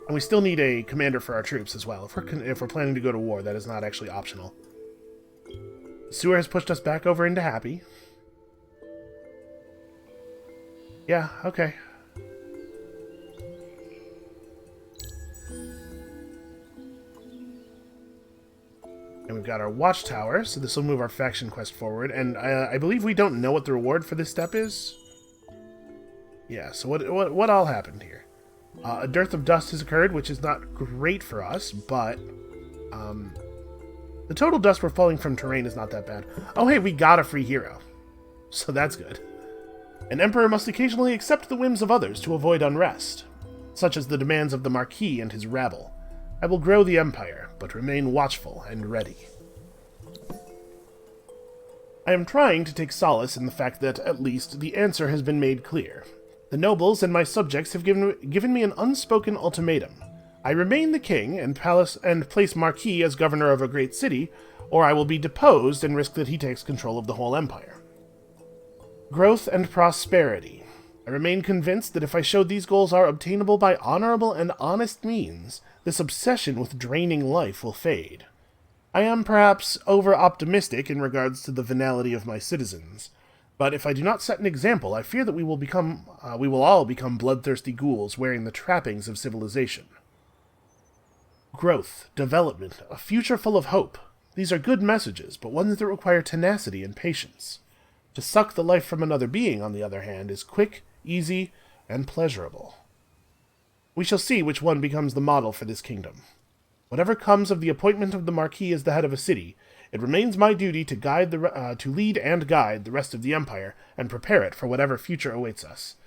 [SPEAKER 1] And we still need a commander for our troops as well. If we're planning to go to war, that is not actually optional. Sewer has pushed us back over into Happy. Yeah, okay. And we've got our watchtower, so this will move our faction quest forward. And I believe we don't know what the reward for this step is. Yeah, so what all happened here? A dearth of dust has occurred, which is not great for us, but the total dust we're falling from terrain is not that bad. Oh, hey, we got a free hero. So that's good. An emperor must occasionally accept the whims of others to avoid unrest, such as the demands of the Marquis and his rabble. I will grow the empire, but remain watchful and ready. I am trying to take solace in the fact that, at least, the answer has been made clear. The nobles and my subjects have given me an unspoken ultimatum. I remain the king and place Marquis as governor of a great city, or I will be deposed and risk that he takes control of the whole empire. Growth and prosperity. I remain convinced that if I show these goals are obtainable by honorable and honest means, this obsession with draining life will fade. I am perhaps over-optimistic in regards to the venality of my citizens, but if I do not set an example, I fear that we will all become bloodthirsty ghouls wearing the trappings of civilization. Growth, development, a future full of hope. These are good messages, but ones that require tenacity and patience. To suck the life from another being, on the other hand, is quick, easy, and pleasurable. We shall see which one becomes the model for this kingdom. Whatever comes of the appointment of the Marquis as the head of a city, it remains my duty to lead and guide the rest of the empire and prepare it for whatever future awaits us.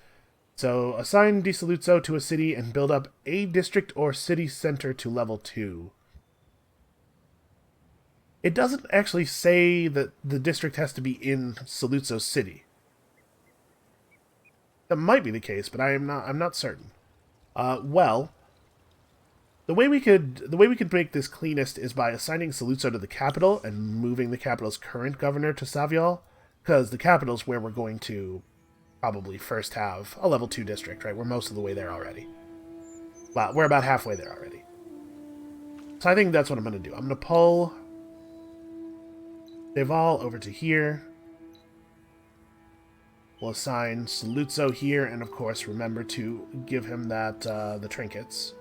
[SPEAKER 1] So, assign Di Saluzzo to a city and build up a district or city center to level 2. It doesn't actually say that the district has to be in Saluzzo City. That might be the case, but I'm not certain. Well, the way we could make this cleanest is by assigning Saluzzo to the capital and moving the capital's current governor to Saviol, because the capital's where we're going to probably first have a level 2 district, right? We're most of the way there already. Well, we're about halfway there already. So I think that's what I'm going to do. I'm going to pull Deval over to here. We'll assign Saluzzo here, and of course remember to give him that the trinkets.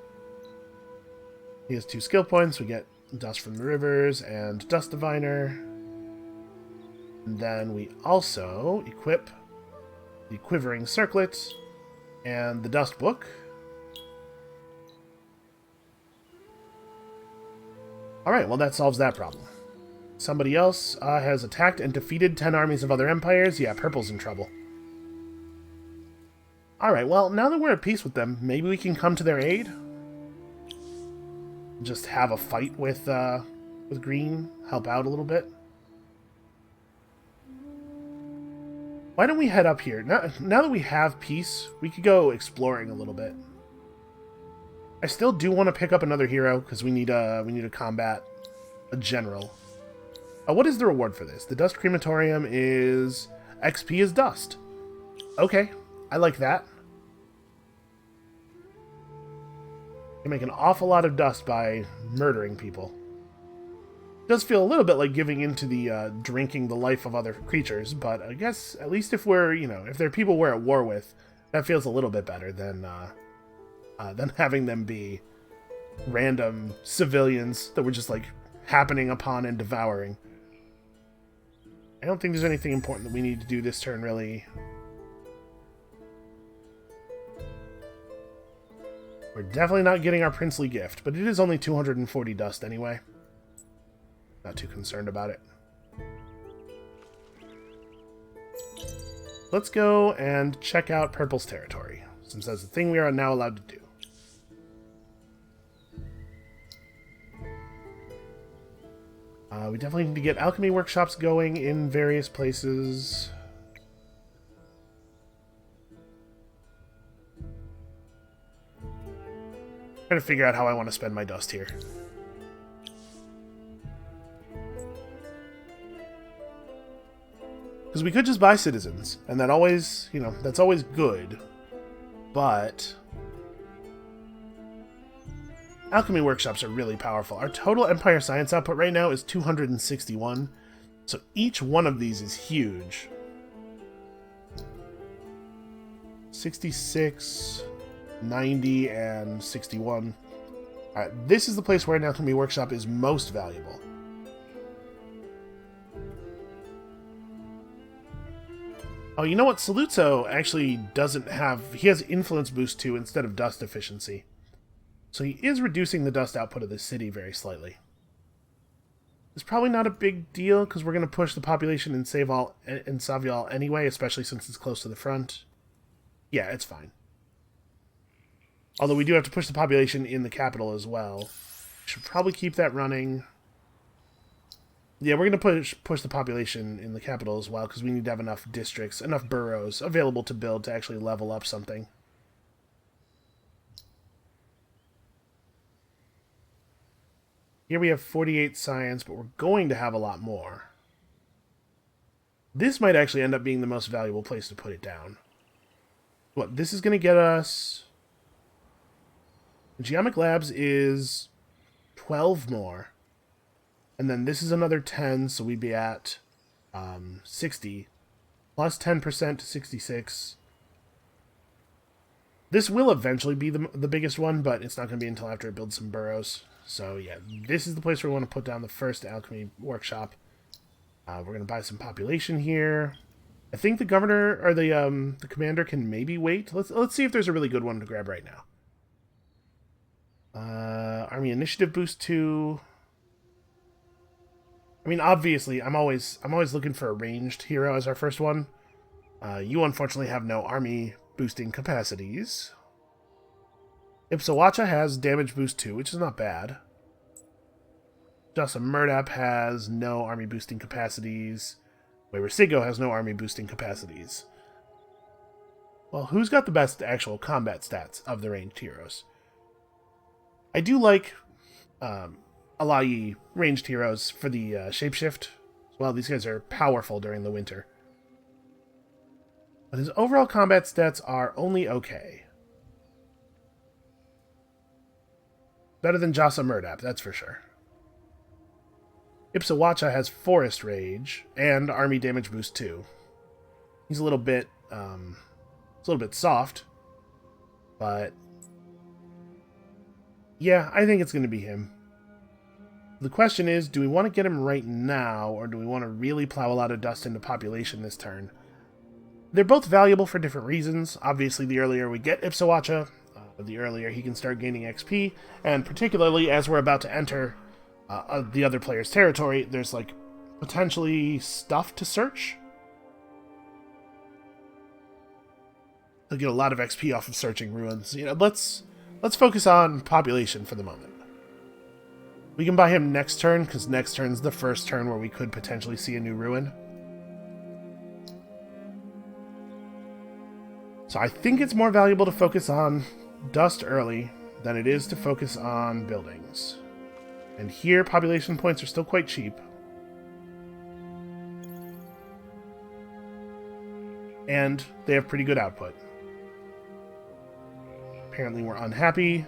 [SPEAKER 1] He has 2 skill points. We get Dust from the Rivers and Dust Diviner. And then we also equip the Quivering Circlet and the Dust Book. Alright, well that solves that problem. Somebody else has attacked and defeated 10 armies of other empires. Yeah, Purple's in trouble. Alright, well, now that we're at peace with them, maybe we can come to their aid? Just have a fight with Green, help out a little bit. Why don't we head up here? Now that we have peace, we could go exploring a little bit. I still do want to pick up another hero, because we need to combat a general. What is the reward for this? The Dust Crematorium is XP is dust. Okay, I like that. You make an awful lot of dust by murdering people. It does feel a little bit like giving into the drinking the life of other creatures, but I guess at least if we're, if they're people we're at war with, that feels a little bit better than having them be random civilians that we're just like happening upon and devouring. I don't think there's anything important that we need to do this turn, really. We're definitely not getting our princely gift, but it is only 240 dust anyway. Not too concerned about it. Let's go and check out Purple's territory, since that's the thing we are now allowed to do. We definitely need to get alchemy workshops going in various places. Trying to figure out how I want to spend my dust here. Because we could just buy citizens, and that always, that's always good. But alchemy workshops are really powerful. Our total Empire Science output right now is 261, so each one of these is huge. 66, 90, and 61. Alright, this is the place where an alchemy workshop is most valuable. Oh, you know what? Saluzzo actually doesn't have... He has influence boost 2 instead of dust efficiency. So he is reducing the dust output of the city very slightly. It's probably not a big deal, because we're going to push the population in Saviol anyway, especially since it's close to the front. Yeah, it's fine. Although we do have to push the population in the capital as well. Should probably keep that running. Yeah, we're going to push the population in the capital as well, because we need to have enough districts, enough boroughs available to build to actually level up something. Here we have 48 science, but we're going to have a lot more. This might actually end up being the most valuable place to put it down. What, this is going to get us... Geomic Labs is 12 more. And then this is another 10, so we'd be at 60. Plus 10% to 66. This will eventually be the biggest one, but it's not going to be until after it builds some boroughs. So yeah, this is the place where we want to put down the first alchemy workshop. We're going to buy some population here. I think the governor, or the commander can maybe wait. Let's see if there's a really good one to grab right now. Army initiative boost 2. I mean, obviously, I'm always looking for a ranged hero as our first one. You unfortunately have no army boosting capacities. Ipsawacha has damage boost 2, which is not bad. Jasa Murdap has no army boosting capacities. Wayward has no army boosting capacities. Well, who's got the best actual combat stats of the ranged heroes? I do like Alayi ranged heroes for the shapeshift. Well, these guys are powerful during the winter. But his overall combat stats are only okay. Better than Jasa Murdap, that's for sure. Ipsawacha has Forest Rage and Army Damage Boost 2. He's a little bit soft, but yeah, I think it's going to be him. The question is, do we want to get him right now, or do we want to really plow a lot of dust into population this turn? They're both valuable for different reasons. Obviously, the earlier we get Ipsawacha, the earlier he can start gaining XP, and particularly as we're about to enter the other player's territory, there's like potentially stuff to search. They'll get a lot of XP off of searching ruins. You know, let's focus on population for the moment. We can buy him next turn, because next turn's the first turn where we could potentially see a new ruin. So I think it's more valuable to focus on dust early than it is to focus on buildings. And here, population points are still quite cheap. And they have pretty good output. Apparently we're unhappy.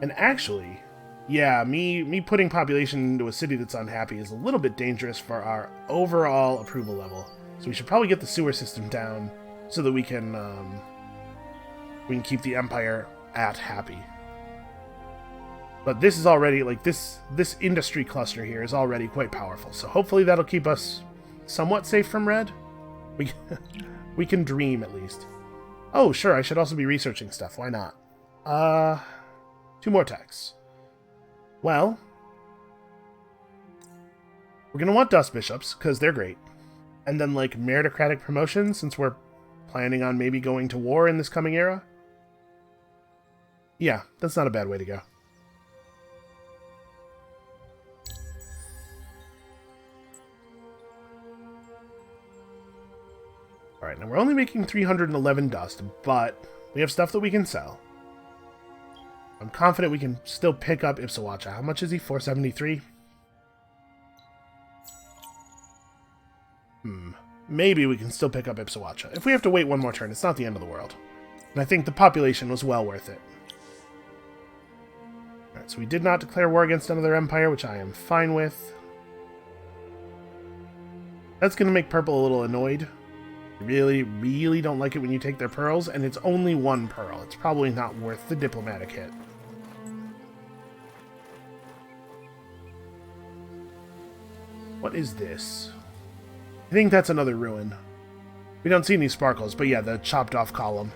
[SPEAKER 1] And actually, yeah, me putting population into a city that's unhappy is a little bit dangerous for our overall approval level. So we should probably get the sewer system down so that we can keep the Empire at happy. But this is already, like, this industry cluster here is already quite powerful. So hopefully that'll keep us somewhat safe from red. We can dream, at least. Oh, sure, I should also be researching stuff. Why not? 2 more techs. Well, we're going to want Dust Bishops, because they're great. And then, like, meritocratic promotions, since we're planning on maybe going to war in this coming era. Yeah, that's not a bad way to go. Alright, now we're only making 311 dust, but we have stuff that we can sell. I'm confident we can still pick up Ipsawacha. How much is he? 473? Maybe we can still pick up Ipsawacha. If we have to wait one more turn, it's not the end of the world. And I think the population was well worth it. Alright, so we did not declare war against another empire, which I am fine with. That's going to make Purple a little annoyed. Really, really don't like it when you take their pearls, and it's only 1 pearl. It's probably not worth the diplomatic hit. What is this? I think that's another ruin. We don't see any sparkles, but yeah, the chopped off column.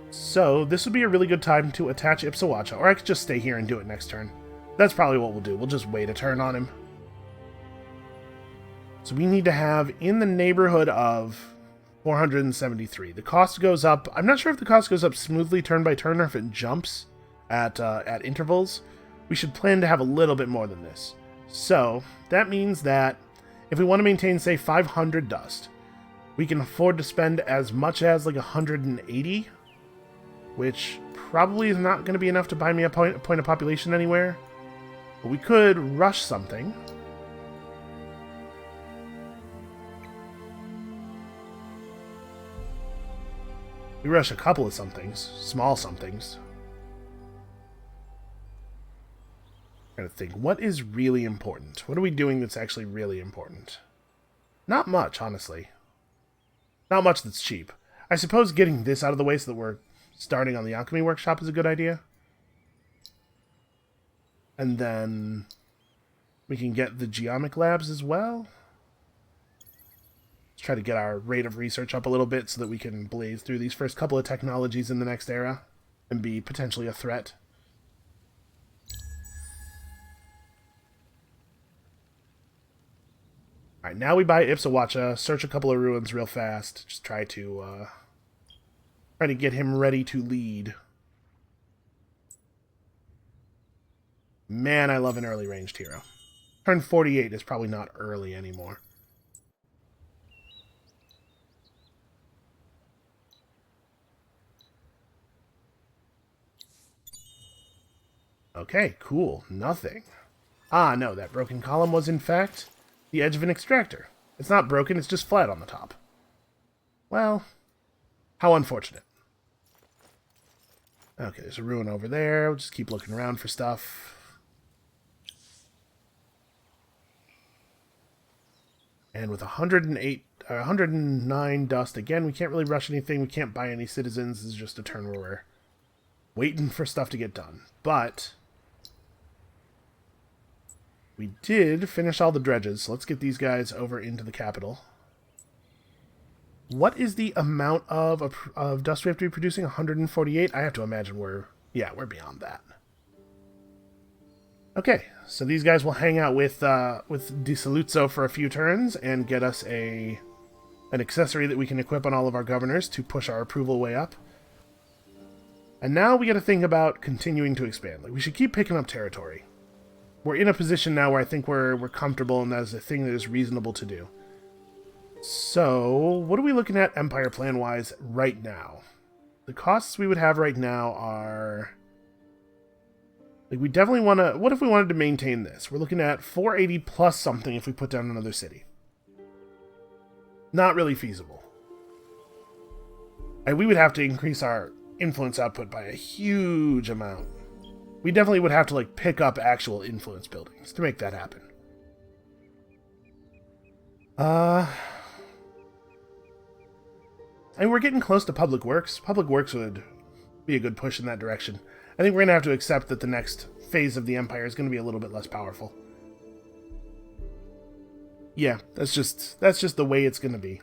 [SPEAKER 1] So, this would be a really good time to attach Ipsawacha, or I could just stay here and do it next turn. That's probably what we'll do. We'll just wait a turn on him. So we need to have in the neighborhood of 473. The cost goes up. I'm not sure if the cost goes up smoothly turn by turn or if it jumps at intervals. We should plan to have a little bit more than this. So that means that if we want to maintain, say, 500 dust, we can afford to spend as much as like 180, which probably is not going to be enough to buy me a point of population anywhere. But we could rush something. We rush a couple of somethings, small somethings. I'm trying to think, what is really important? What are we doing that's actually really important? Not much, honestly. Not much that's cheap. I suppose getting this out of the way so that we're starting on the Alchemy Workshop is a good idea. And then we can get the Geomic Labs as well. Let's try to get our rate of research up a little bit so that we can blaze through these first couple of technologies in the next era and be potentially a threat. Alright, now we buy Ipsawacha, search a couple of ruins real fast, just try to Trying to get him ready to lead. Man, I love an early ranged hero. Turn 48 is probably not early anymore. Okay, cool. Nothing. Ah, no, that broken column was, in fact, the edge of an extractor. It's not broken, it's just flat on the top. Well, how unfortunate. Okay, there's a ruin over there. We'll just keep looking around for stuff. And with 109 dust, again, we can't really rush anything. We can't buy any citizens. This is just a turn where we're waiting for stuff to get done. But we did finish all the dredges, so let's get these guys over into the capital. What is the amount of dust we have to be producing? 148? I have to imagine we're beyond that. Okay, so these guys will hang out with Di Saluzzo for a few turns and get us an accessory that we can equip on all of our governors to push our approval way up. And now we got to think about continuing to expand. Like, we should keep picking up territory. We're in a position now where I think we're comfortable, and that is a thing that is reasonable to do. So, what are we looking at empire plan-wise right now? The costs we would have right now are... Like, we definitely want to... What if we wanted to maintain this? We're looking at 480 plus something if we put down another city. Not really feasible. And we would have to increase our influence output by a huge amount. We definitely would have to, like, pick up actual influence buildings to make that happen. And we're getting close to Public Works. Public Works would be a good push in that direction. I think we're going to have to accept that the next phase of the Empire is going to be a little bit less powerful. Yeah, that's just the way it's going to be.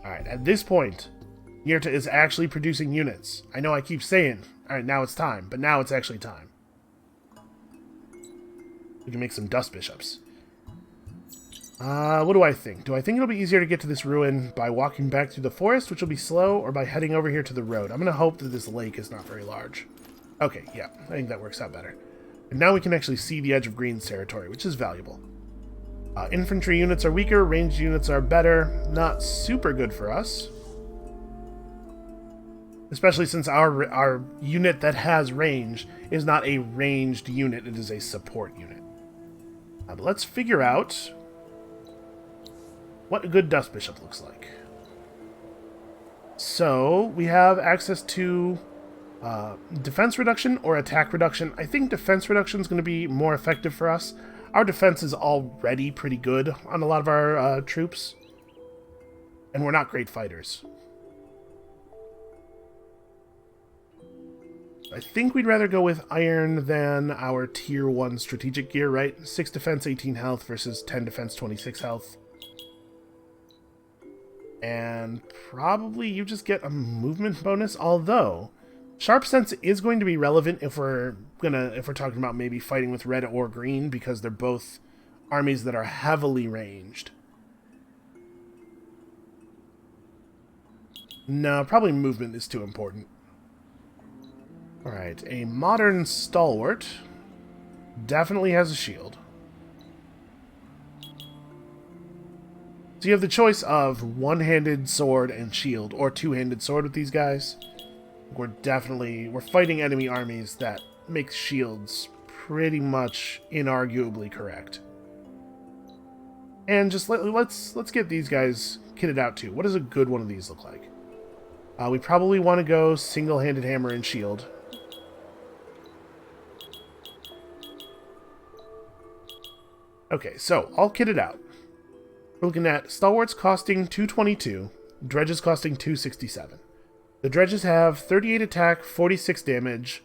[SPEAKER 1] Alright, at this point, Yurta is actually producing units. I know I keep saying, alright, now it's time, but now it's actually time. We can make some dust bishops. What do I think? Do I think it'll be easier to get to this ruin by walking back through the forest, which will be slow, or by heading over here to the road? I'm going to hope that this lake is not very large. Okay, yeah, I think that works out better. And now we can actually see the edge of Green's territory, which is valuable. Infantry units are weaker, ranged units are better. Not super good for us. Especially since our unit that has range is not a ranged unit, it is a support unit. But let's figure out what a good Dust Bishop looks like. So, we have access to defense reduction or attack reduction. I think defense reduction is going to be more effective for us. Our defense is already pretty good on a lot of our troops. And we're not great fighters. I think we'd rather go with iron than our tier 1 strategic gear, right? 6 defense, 18 health versus 10 defense, 26 health. And probably you just get a movement bonus, although Sharp Sense is going to be relevant if we're talking about maybe fighting with red or green, because they're both armies that are heavily ranged. No, probably movement is too important. Alright, a modern stalwart definitely has a shield. So you have the choice of one-handed sword and shield, or two-handed sword with these guys. We're fighting enemy armies that make shields pretty much inarguably correct. And just let's get these guys kitted out too. What does a good one of these look like? We probably want to go single-handed hammer and shield. Okay, so I'll kit it out. We're looking at stalwarts costing 222, dredges costing 267. The dredges have 38 attack, 46 damage,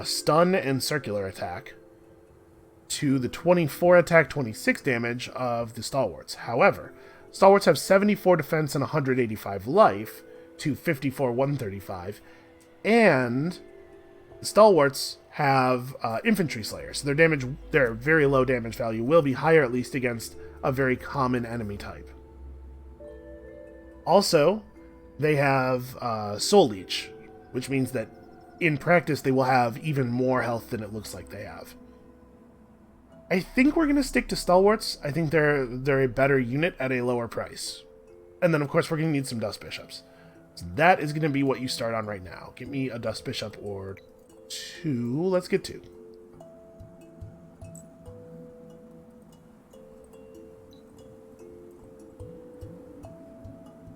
[SPEAKER 1] stun, and circular attack, to the 24 attack, 26 damage of the stalwarts. However, stalwarts have 74 defense and 185 life, to 54, 135, and the stalwarts have infantry slayers. So their very low damage value will be higher, at least against a very common enemy type. Also, they have Soul Leech, which means that in practice they will have even more health than it looks like they have. I think we're going to stick to Stalwarts. I think they're a better unit at a lower price. And then, of course, we're going to need some Dust Bishops. So that is going to be what you start on right now. Give me a Dust Bishop or 2. Let's get 2.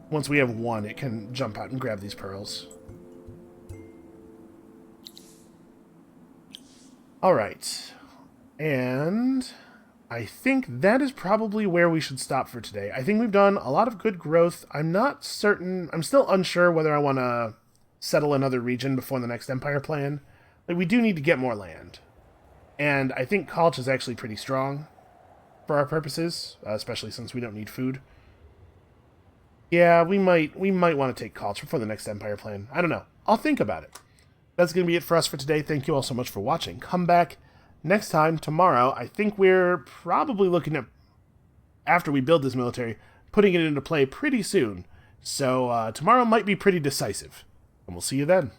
[SPEAKER 1] Once we have 1, it can jump out and grab these pearls. Alright. And I think that is probably where we should stop for today. I think we've done a lot of good growth. I'm not certain. I'm still unsure whether I want to settle another region before the next Empire plan. Like, we do need to get more land. And I think Kalch is actually pretty strong for our purposes, especially since we don't need food. Yeah, we might want to take Kalch before the next Empire plan. I don't know. I'll think about it. That's going to be it for us for today. Thank you all so much for watching. Come back next time, tomorrow. I think we're probably looking at, after we build this military, putting it into play pretty soon. So tomorrow might be pretty decisive. And we'll see you then.